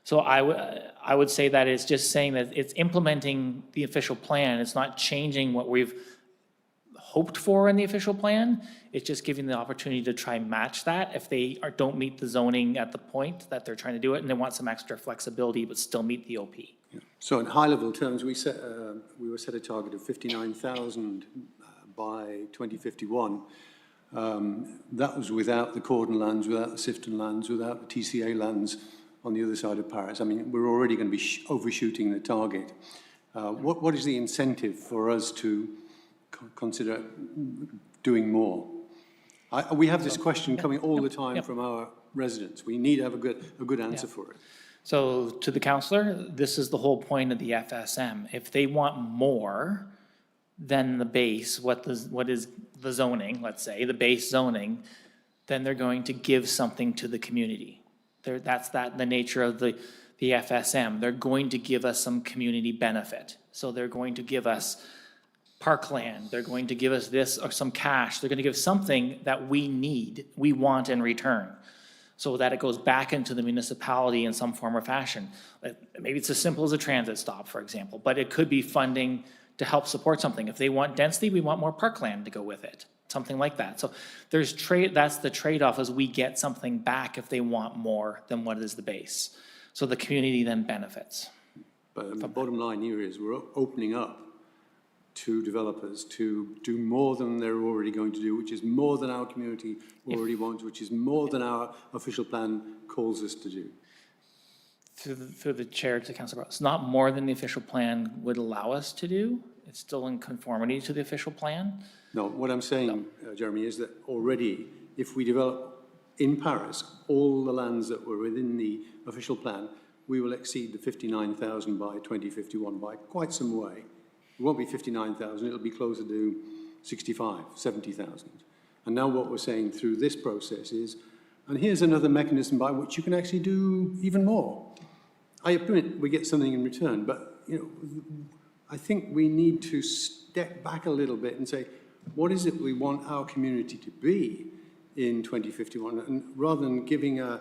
So I would say that it's just saying that it's implementing the official plan. It's not changing what we've hoped for in the official plan. It's just giving the opportunity to try and match that if they don't meet the zoning at the point that they're trying to do it, and they want some extra flexibility but still meet the OP. Yeah. So in high-level terms, we were set a target of 59,000 by 2051. That was without the Cordon lands, without the Sifton lands, without the TCA lands on the other side of Paris. I mean, we're already going to be overshooting the target. What is the incentive for us to consider doing more? We have this question coming all the time from our residents. We need to have a good answer for it. So to the councillor, this is the whole point of the FSM. If they want more than the base, what is the zoning, let's say, the base zoning, then they're going to give something to the community. That's the nature of the FSM. They're going to give us some community benefit. So they're going to give us parkland. They're going to give us this or some cash. They're going to give something that we need, we want in return, so that it goes back into the municipality in some form or fashion. Maybe it's as simple as a transit stop, for example, but it could be funding to help support something. If they want density, we want more parkland to go with it. Something like that. So that's the trade-off, is we get something back if they want more than what is the base. So the community then benefits. But the bottom line here is we're opening up to developers to do more than they're already going to do, which is more than our community already wants, which is more than our official plan calls us to do. Through the chair to Councilor, it's not more than the official plan would allow us to do. It's still in conformity to the official plan. No, what I'm saying, Jeremy, is that already, if we develop in Paris all the lands that were within the official plan, we will exceed the 59,000 by 2051 by quite some way. It won't be 59,000, it'll be closer to 65, 70,000. And now what we're saying through this process is, and here's another mechanism by which you can actually do even more. I admit we get something in return, but I think we need to step back a little bit and say, what is it we want our community to be in 2051? And rather than giving an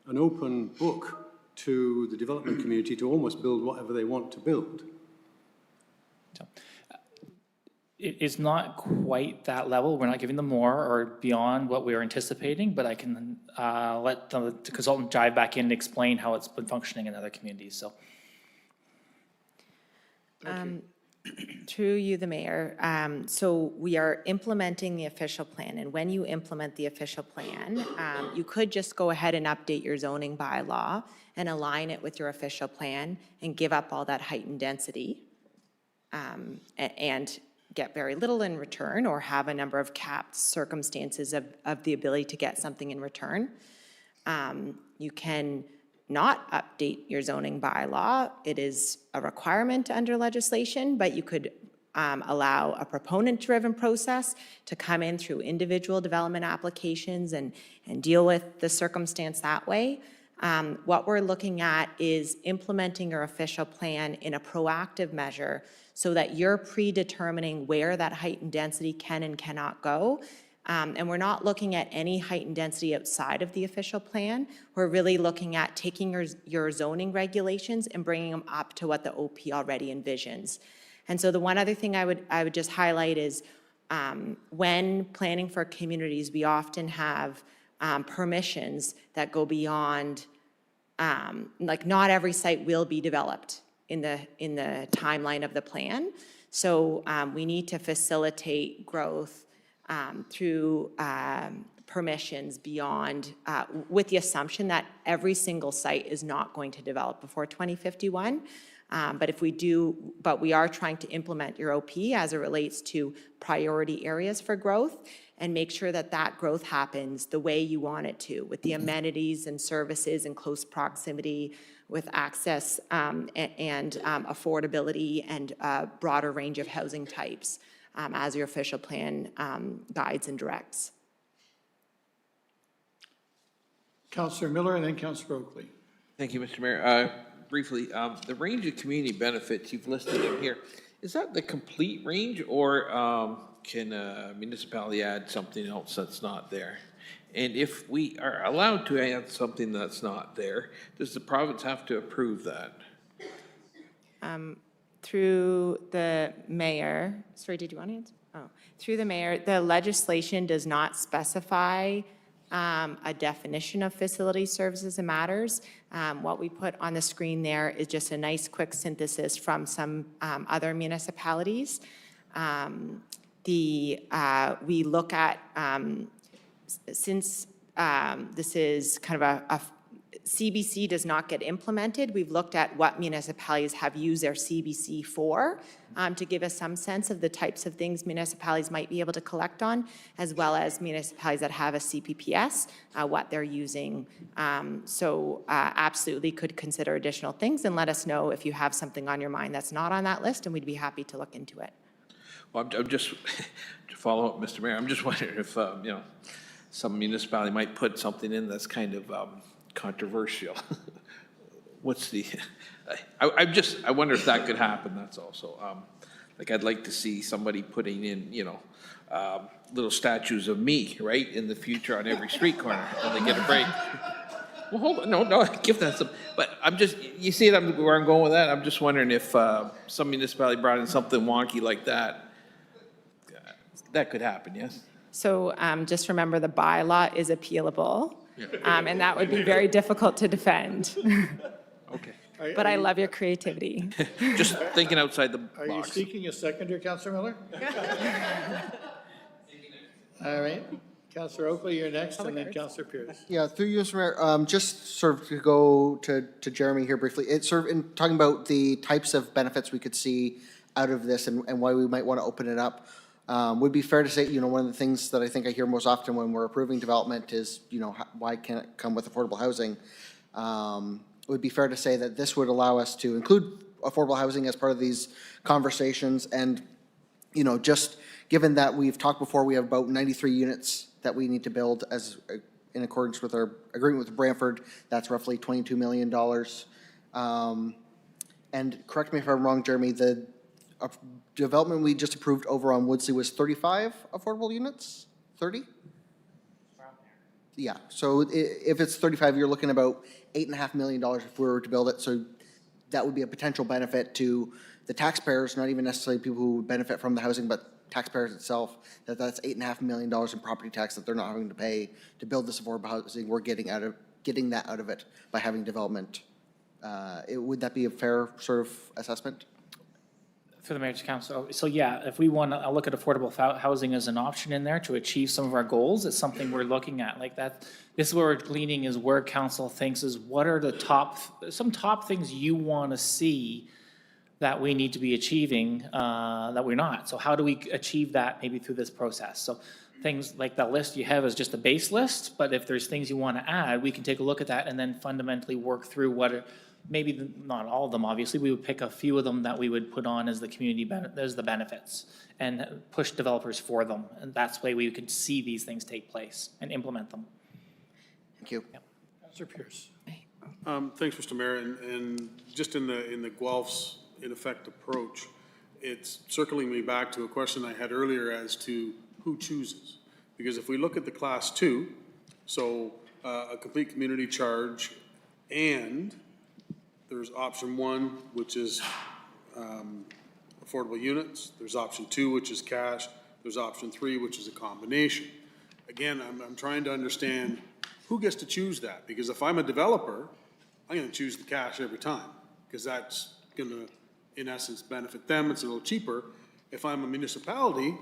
open book to the development community to almost build whatever they want to build. So, it's not quite that level. We're not giving them more or beyond what we were anticipating, but I can let the consultant dive back in and explain how it's been functioning in other communities, so. Through you, the mayor. So we are implementing the official plan, and when you implement the official plan, you could just go ahead and update your zoning bylaw and align it with your official plan and give up all that heightened density and get very little in return, or have a number of capped circumstances of the ability to get something in return. You can not update your zoning bylaw. It is a requirement under legislation, but you could allow a proponent-driven process to come in through individual development applications and deal with the circumstance that way. What we're looking at is implementing your official plan in a proactive measure so that you're predetermining where that heightened density can and cannot go. And we're not looking at any heightened density outside of the official plan. We're really looking at taking your zoning regulations and bringing them up to what the OP already envisions. And so the one other thing I would just highlight is when planning for communities, we often have permissions that go beyond, like not every site will be developed in the timeline of the plan. So we need to facilitate growth through permissions beyond, with the assumption that every single site is not going to develop before 2051. But if we do, but we are trying to implement your OP as it relates to priority areas for growth and make sure that that growth happens the way you want it to, with the amenities and services in close proximity, with access and affordability and a broader range of housing types as your official plan guides and directs. Councillor Miller and then Councillor Oakley. Thank you, Mr. Mayor. Briefly, the range of community benefits, you've listed them here. Is that the complete range, or can a municipality add something else that's not there? And if we are allowed to add something that's not there, does the province have to approve that? Through the mayor, sorry, did you want to answer? Oh, through the mayor, the legislation does not specify a definition of facility services and matters. What we put on the screen there is just a nice quick synthesis from some other municipalities. We look at, since this is kind of a CBC does not get implemented, we've looked at what municipalities have used their CBC for to give us some sense of the types of things municipalities might be able to collect on, as well as municipalities that have a CPPS, what they're using. So absolutely could consider additional things, and let us know if you have something on your mind that's not on that list, and we'd be happy to look into it. Well, I'm just, to follow up, Mr. Mayor, I'm just wondering if, some municipality might put something in that's kind of controversial. What's the, I wonder if that could happen, that's also, like I'd like to see somebody putting in, little statues of me, right, in the future on every street corner when they get a break. Well, hold on, no, give that some, but I'm just, you see where I'm going with that? I'm just wondering if some municipality brought in something wonky like that. That could happen, yes? So just remember the bylaw is appealable, and that would be very difficult to defend. Okay. But I love your creativity. Just thinking outside the box. Are you seeking a seconder, Councillor Miller? All right. Councillor Oakley, you're next, and then Councillor Pierce. Yeah, through you, Mr. Mayor, just sort of to go to Jeremy here briefly, it's sort of in talking about the types of benefits we could see out of this and why we might want to open it up. Would be fair to say, one of the things that I think I hear most often when we're approving development is, why can't it come with affordable housing? It would be fair to say that this would allow us to include affordable housing as part of these conversations. And, just given that we've talked before, we have about 93 units that we need to build as in accordance with our agreement with Brantford. That's roughly $22 million. And correct me if I'm wrong, Jeremy, the development we just approved over on Woodsley was 35 affordable units? 30? Yeah, so if it's 35, you're looking about $8.5 million if we were to build it. So that would be a potential benefit to the taxpayers, not even necessarily people who would benefit from the housing, but taxpayers itself, that's $8.5 million in property tax that they're not having to pay to build this affordable housing. We're getting that out of it by having development. Would that be a fair sort of assessment? Through the Mayor to Council, so yeah, if we want to look at affordable housing as an option in there to achieve some of our goals, it's something we're looking at like that. This is where we're gleaning is where council thinks is what are the some top things you want to see that we need to be achieving that we're not. So how do we achieve that maybe through this process? So things like that list you have is just a base list, but if there's things you want to add, we can take a look at that and then fundamentally work through what are, maybe not all of them, obviously, we would pick a few of them that we would put on as the community, as the benefits and push developers for them. And that's the way we could see these things take place and implement them. Thank you. Councilor Pierce. Thanks, Mr. Mayor, and just in the Guelph's, in effect, approach, it's circling me back to a question I had earlier as to who chooses. Because if we look at the Class 2, so a complete community charge, and there's option 1, which is affordable units. There's option 2, which is cash. There's option 3, which is a combination. Again, I'm trying to understand who gets to choose that, because if I'm a developer, I'm going to choose the cash every time, because that's going to, in essence, benefit them. It's a little cheaper. If I'm a municipality,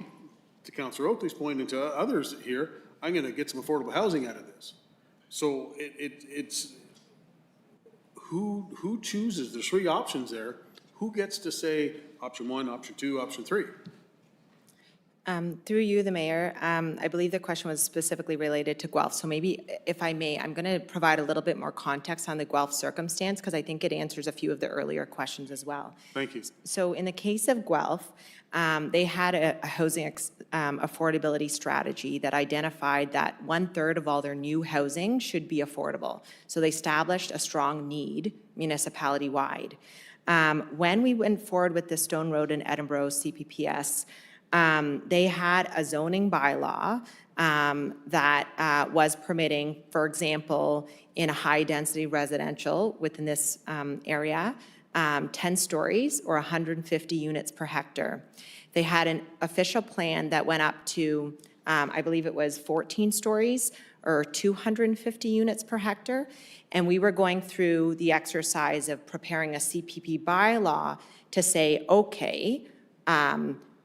to Councillor Oakley's point and to others here, I'm going to get some affordable housing out of this. So it's who chooses? There's 3 options there. Who gets to say option 1, option 2, option 3? Through you, the mayor, I believe the question was specifically related to Guelph. So maybe, if I may, I'm going to provide a little bit more context on the Guelph circumstance because I think it answers a few of the earlier questions as well. Thank you. So in the case of Guelph, they had a housing affordability strategy that identified that 1/3 of all their new housing should be affordable. So they established a strong need municipality-wide. When we went forward with the Stone Road in Edinburgh CPPS, they had a zoning bylaw that was permitting, for example, in a high-density residential within this area, 10 stories or 150 units per hectare. They had an official plan that went up to, I believe it was 14 stories or 250 units per hectare. And we were going through the exercise of preparing a CPP bylaw to say, okay,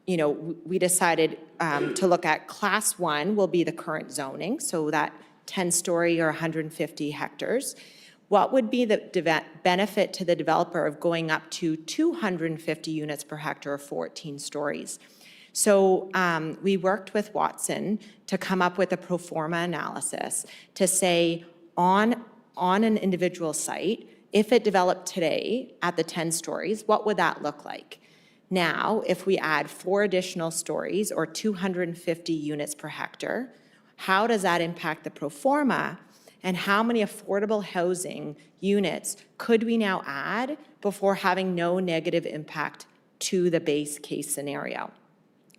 you know, we decided to look at Class 1 will be the current zoning, so that 10-story or 150 hectares. What would be the benefit to the developer of going up to 250 units per hectare or 14 stories? So we worked with Watson to come up with a pro forma analysis to say on an individual site, if it developed today at the 10 stories, what would that look like? Now, if we add 4 additional stories or 250 units per hectare, how does that impact the pro forma? And how many affordable housing units could we now add before having no negative impact to the base case scenario?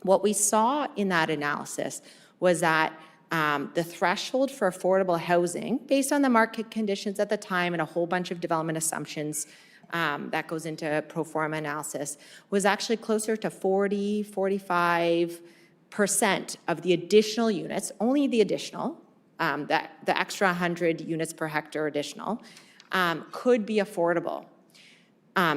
What we saw in that analysis was that the threshold for affordable housing, based on the market conditions at the time and a whole bunch of development assumptions that goes into pro forma analysis, was actually closer to 40–45% of the additional units, only the additional, the extra 100 units per hectare additional, could be affordable.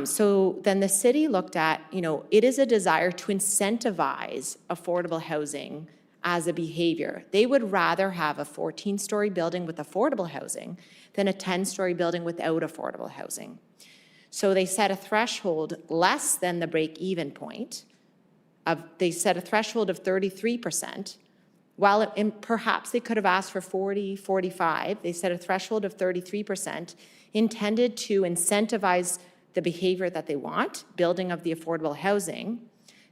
So then the city looked at, you know, it is a desire to incentivize affordable housing as a behavior. They would rather have a 14-story building with affordable housing than a 10-story building without affordable housing. So they set a threshold less than the break-even point. They set a threshold of 33%. While perhaps they could have asked for 40, 45, they set a threshold of 33%, intended to incentivize the behavior that they want, building of the affordable housing.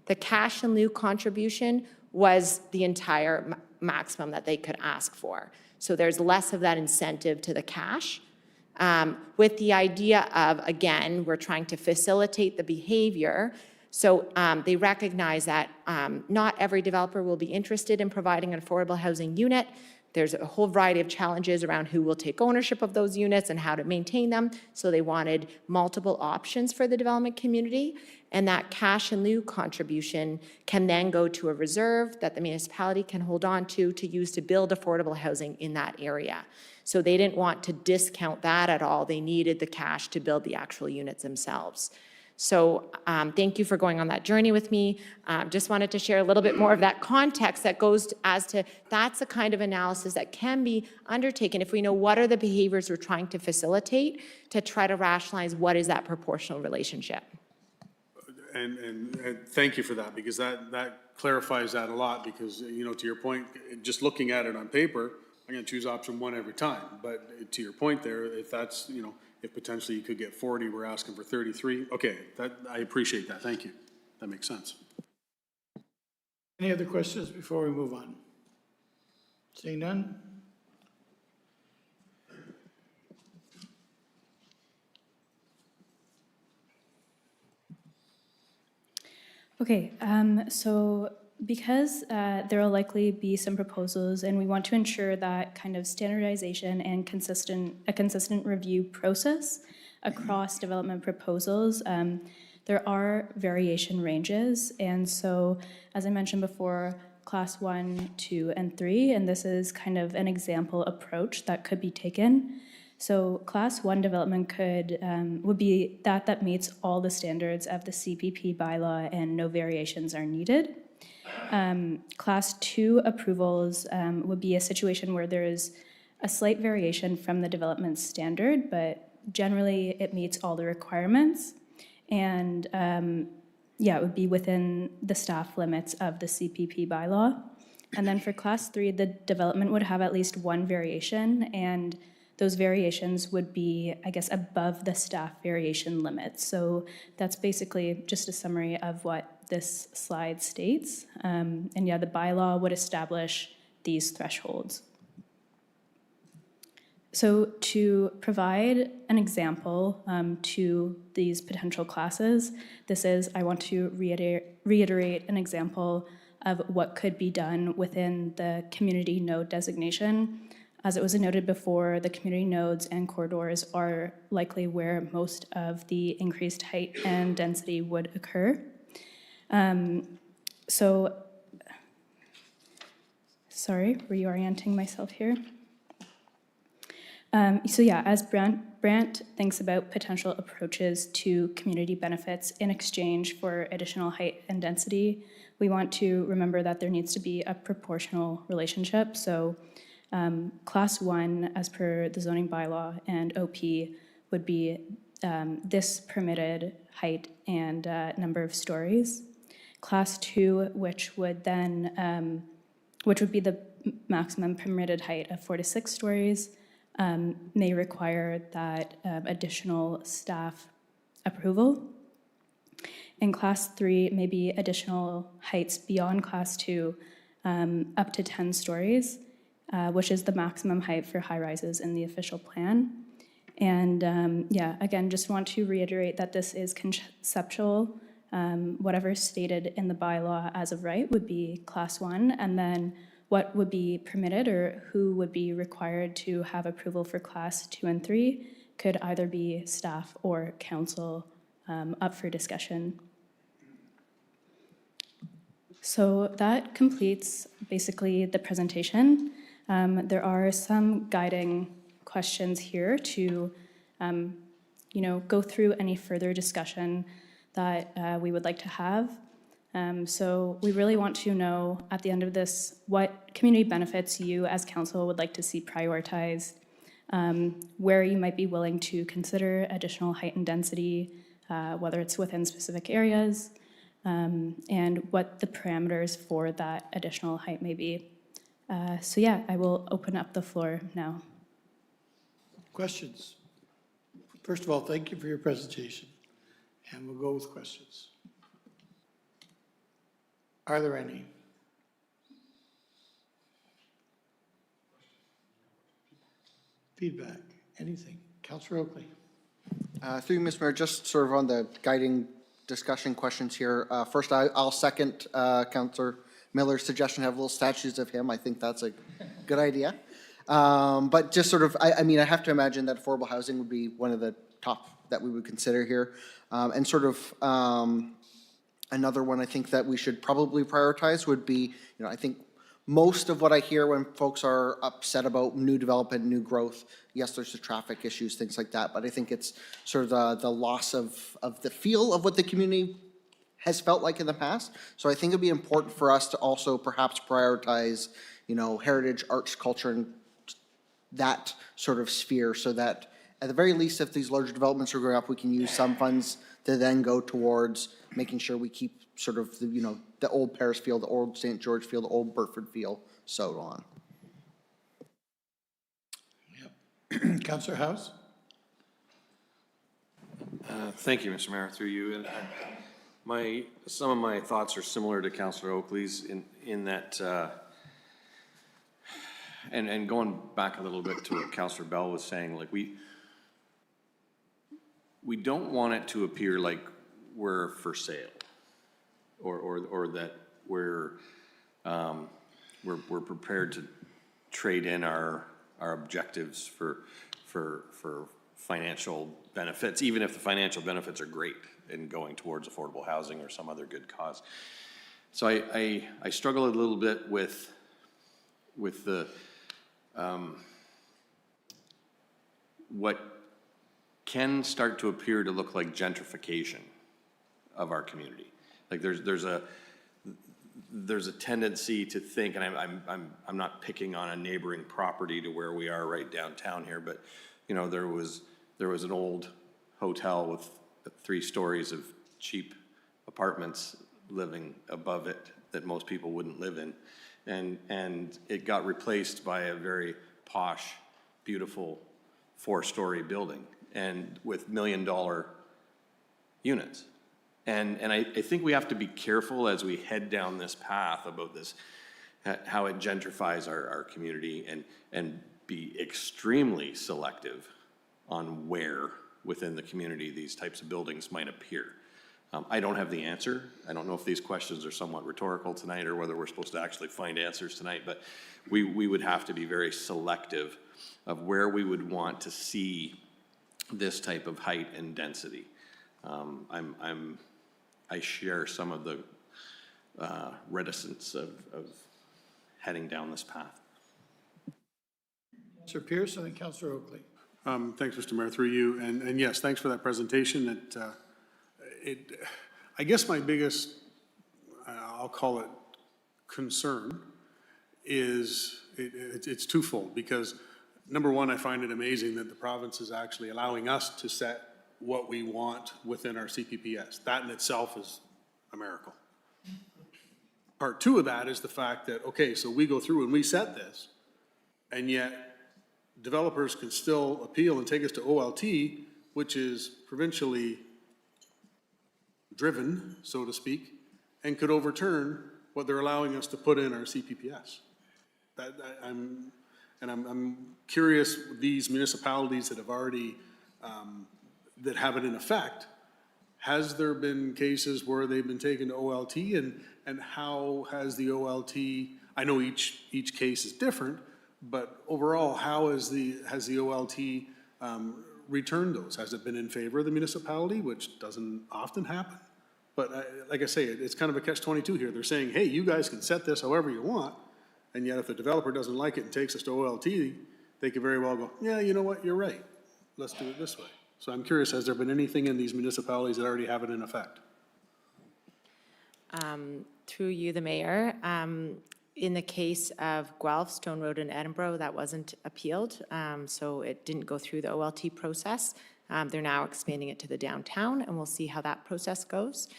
The cash in lieu contribution was the entire maximum that they could ask for. So there's less of that incentive to the cash, with the idea of, again, we're trying to facilitate the behavior. So they recognize that not every developer will be interested in providing an affordable housing unit. there's a whole variety of challenges around who will take ownership of those units and how to maintain them. So they wanted multiple options for the development community. And that cash in lieu contribution can then go to a reserve that the municipality can hold on to use to build affordable housing in that area. So they didn't want to discount that at all. They needed the cash to build the actual units themselves. So thank you for going on that journey with me. Just wanted to share a little bit more of that context that goes as to that's the kind of analysis that can be undertaken if we know what are the behaviors we're trying to facilitate to try to rationalize what is that proportional relationship. And thank you for that, because that clarifies that a lot, because, you know, to your point, just looking at it on paper, I'm gonna choose option one every time. But to your point there, if that's, you know, if potentially you could get 40, we're asking for 33. Okay, I appreciate that. Thank you. That makes sense. Any other questions before we move on? Seeing none? Okay, so because there will likely be some proposals and we want to ensure that kind of standardization and a consistent review process across development proposals, there are variation ranges. And so, as I mentioned before, class 1, 2, and 3, and this is kind of an example approach that could be taken. So class 1 development would be that meets all the standards of the CPP bylaw and no variations are needed. Class 2 approvals would be a situation where there is a slight variation from the development standard, but generally it meets all the requirements. And it would be within the staff limits of the CPP bylaw. And then for class 3, the development would have at least one variation, and those variations would be, I guess, above the staff variation limit. So that's basically just a summary of what this slide states. The bylaw would establish these thresholds. So to provide an example to these potential classes, I want to reiterate an example of what could be done within the community node designation. As it was noted before, the community nodes and corridors are likely where most of the increased height and density would occur. Sorry, reorienting myself here. As Brant thinks about potential approaches to community benefits in exchange for additional height and density, we want to remember that there needs to be a proportional relationship. So class 1, as per the zoning bylaw and OP, would be this permitted height and number of stories. Class 2, which would be the maximum permitted height of 4 to 6 stories, may require that additional staff approval. In class 3, maybe additional heights beyond class 2, up to 10 stories, which is the maximum height for high rises in the official plan. And again, just want to reiterate that this is conceptual. Whatever is stated in the bylaw as of right would be class 1, and then what would be permitted or who would be required to have approval for class 2 and 3 could either be staff or council up for discussion. So that completes basically the presentation. There are some guiding questions here to go through any further discussion that we would like to have. So we really want to know at the end of this what community benefits you as council would like to see prioritized, where you might be willing to consider additional height and density, whether it's within specific areas, and what the parameters for that additional height may be. I will open up the floor now. Questions? First of all, thank you for your presentation, and we'll go with questions. Are there any? Feedback, anything? Councillor Oakley. Through you, Mr. Mayor, just sort of on the guiding discussion questions here. First, I'll second Councillor Miller's suggestion to have little statues of him. I think that's a good idea. But just sort of, I mean, I have to imagine that affordable housing would be one of the top that we would consider here. And sort of, another one I think that we should probably prioritize would be, I think most of what I hear when folks are upset about new development, new growth, yes, there's the traffic issues, things like that, but I think it's sort of the loss of the feel of what the community has felt like in the past. So I think it'd be important for us to also perhaps prioritize, heritage, arts, culture, and that sort of sphere, so that at the very least, if these larger developments are going up, we can use some funds to then go towards making sure we keep sort of the, the old Paris feel, the old St. George feel, the old Burford feel, so on. Councillor House? Thank you, Mr. Mayor, through you. And some of my thoughts are similar to Councillor Oakley's in that, and going back a little bit to what Councillor Bell was saying, like we don't want it to appear like we're for sale, or that we're prepared to trade in our objectives for financial benefits, even if the financial benefits are great in going towards affordable housing or some other good cause. So I struggle a little bit with the what can start to appear to look like gentrification of our community. Like there's a tendency to think, and I'm not picking on a neighboring property to where we are right downtown here, but there was an old hotel with 3 stories of cheap apartments living above it that most people wouldn't live in, and it got replaced by a very posh, beautiful 4-story building, and with $1 million units. And I think we have to be careful as we head down this path about this, how it gentrifies our community, and be extremely selective on where within the community these types of buildings might appear. I don't have the answer. I don't know if these questions are somewhat rhetorical tonight or whether we're supposed to actually find answers tonight, but we would have to be very selective of where we would want to see this type of height and density. I share some of the reticence of heading down this path. Councillor Pierce and then Councillor Oakley. Thanks, Mr. Mayor, through you. And yes, thanks for that presentation. I guess my biggest, I'll call it concern, is it's twofold, because number one, I find it amazing that the province is actually allowing us to set what we want within our CPPS. That in itself is a miracle. Part 2 of that is the fact that, okay, so we go through and we set this, and yet developers can still appeal and take us to OLT, which is provincially driven, so to speak, and could overturn what they're allowing us to put in our CPPS. I'm curious, these municipalities that have already, that have it in effect, has there been cases where they've been taken to OLT, and how has the OLT, I know each case is different, but overall, how has the OLT returned those? Has it been in favor of the municipality, which doesn't often happen? But like I say, it's kind of a catch-22 here. They're saying, hey, you guys can set this however you want, and yet if the developer doesn't like it and takes us to OLT, they could very well go, yeah, you know what, you're right. Let's do it this way. So I'm curious, has there been anything in these municipalities that already have it in effect? Through you, the mayor, in the case of Guelph, Stone Road in Edinburgh, that wasn't appealed, so it didn't go through the OLT process. They're now expanding it to the downtown, and we'll see how that process goes.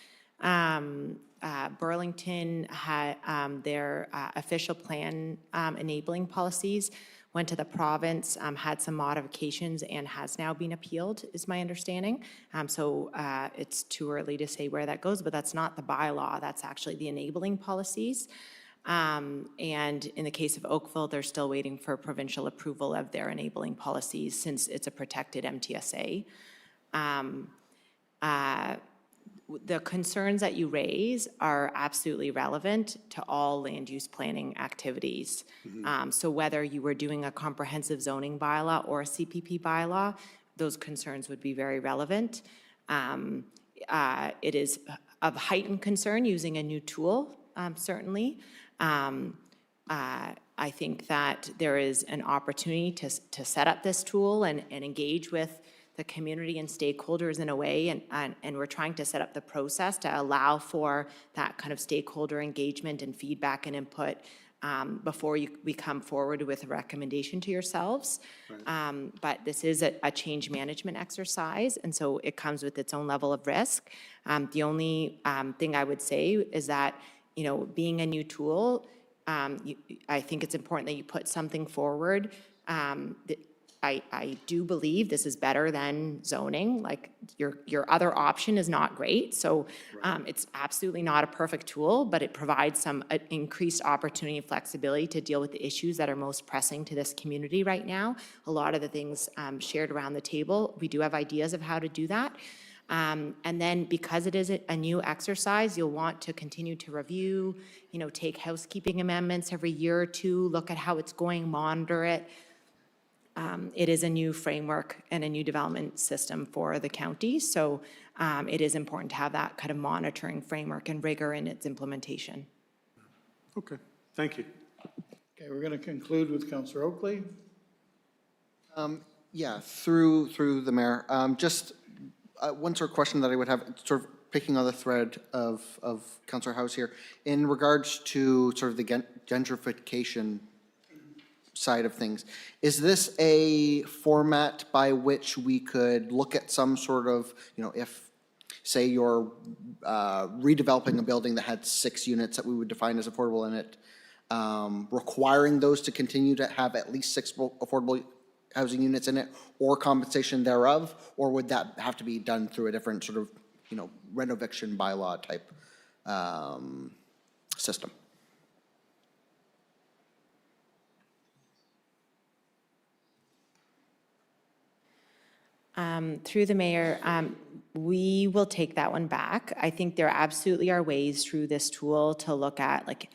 Burlington had their official plan enabling policies, went to the province, had some modifications, and has now been appealed, is my understanding. So it's too early to say where that goes, but that's not the bylaw, that's actually the enabling policies. And in the case of Oakville, they're still waiting for provincial approval of their enabling policies since it's a protected MTSA. the concerns that you raise are absolutely relevant to all land use planning activities. So whether you were doing a comprehensive zoning bylaw or a CPP bylaw, those concerns would be very relevant. It is of heightened concern using a new tool, certainly. I think that there is an opportunity to set up this tool and engage with the community and stakeholders in a way, and we're trying to set up the process to allow for that kind of stakeholder engagement and feedback and input before we come forward with a recommendation to yourselves. But this is a change management exercise, and so it comes with its own level of risk. The only thing I would say is that, you know, being a new tool, I think it's important that you put something forward. I do believe this is better than zoning. Like your other option is not great. So it's absolutely not a perfect tool, but it provides some increased opportunity and flexibility to deal with the issues that are most pressing to this community right now. A lot of the things shared around the table, we do have ideas of how to do that. And then because it is a new exercise, you'll want to continue to review, you know, take housekeeping amendments every year or two, look at how it's going, monitor it. It is a new framework and a new development system for the county, so it is important to have that kind of monitoring framework and rigor in its implementation. Okay, thank you. Okay, we're going to conclude with Councillor Oakley. Yeah, through the mayor. Just one sort of question that I would have, sort of picking on the thread of Councillor House here, in regards to sort of the gentrification side of things. Is this a format by which we could look at some sort of, you know, if, say, you're redeveloping a building that had 6 units that we would define as affordable in it, requiring those to continue to have at least 6 affordable housing units in it, or compensation thereof, or would that have to be done through a different sort of, you know, renoviction bylaw type system? Through the mayor, we will take that one back. I think there absolutely are ways through this tool to look at, like,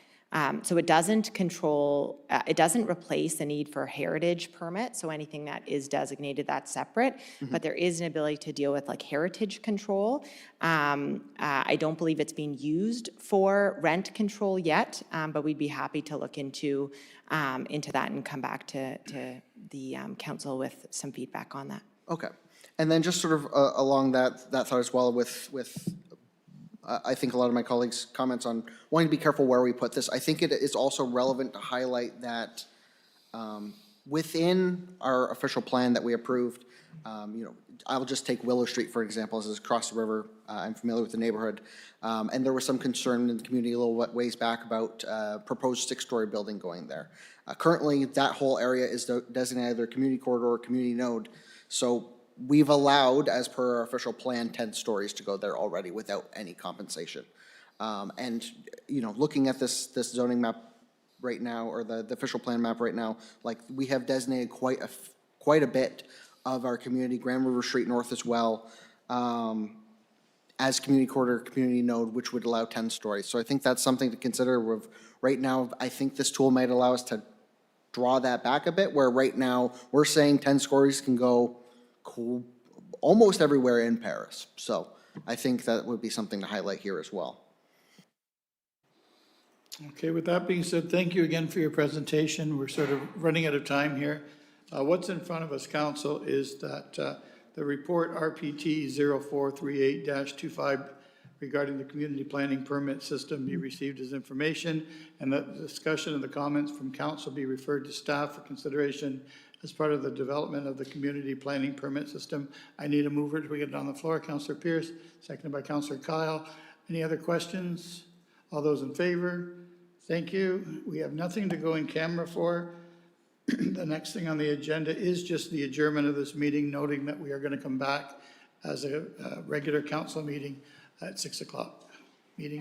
so it doesn't control, it doesn't replace the need for a heritage permit, so anything that is designated, that's separate, but there is an ability to deal with like heritage control. I don't believe it's being used for rent control yet, but we'd be happy to look into that and come back to the council with some feedback on that. Okay. And then just sort of along that thought as well with I think a lot of my colleagues' comments on wanting to be careful where we put this. I think it is also relevant to highlight that within our official plan that we approved, you know, I'll just take Willow Street, for example, as it's across the river. I'm familiar with the neighborhood. And there was some concern in the community a little ways back about proposed 6-story building going there. Currently, that whole area is designated either community corridor or community node. So we've allowed, as per our official plan, 10 stories to go there already without any compensation. And, you know, looking at this zoning map right now, or the official plan map right now, like, we have designated quite a bit of our community, Grand River Street North as well, as community corridor, community node, which would allow 10 stories. So I think that's something to consider. Right now, I think this tool might allow us to draw that back a bit, where right now we're saying 10 stories can go almost everywhere in Paris. So I think that would be something to highlight here as well. Okay, with that being said, thank you again for your presentation. We're sort of running out of time here. What's in front of us, council, is that the report RPT 0438-25 regarding the community planning permit system be received as information, and that the discussion and the comments from council be referred to staff for consideration as part of the development of the community planning permit system. I need a mover to get it on the floor. Councillor Pierce, seconded by Councillor Kyle. Any other questions? All those in favor? Thank you. We have nothing to go in camera for. The next thing on the agenda is just the adjournment of this meeting, noting that we are going to come back as a regular council meeting at 6 o'clock.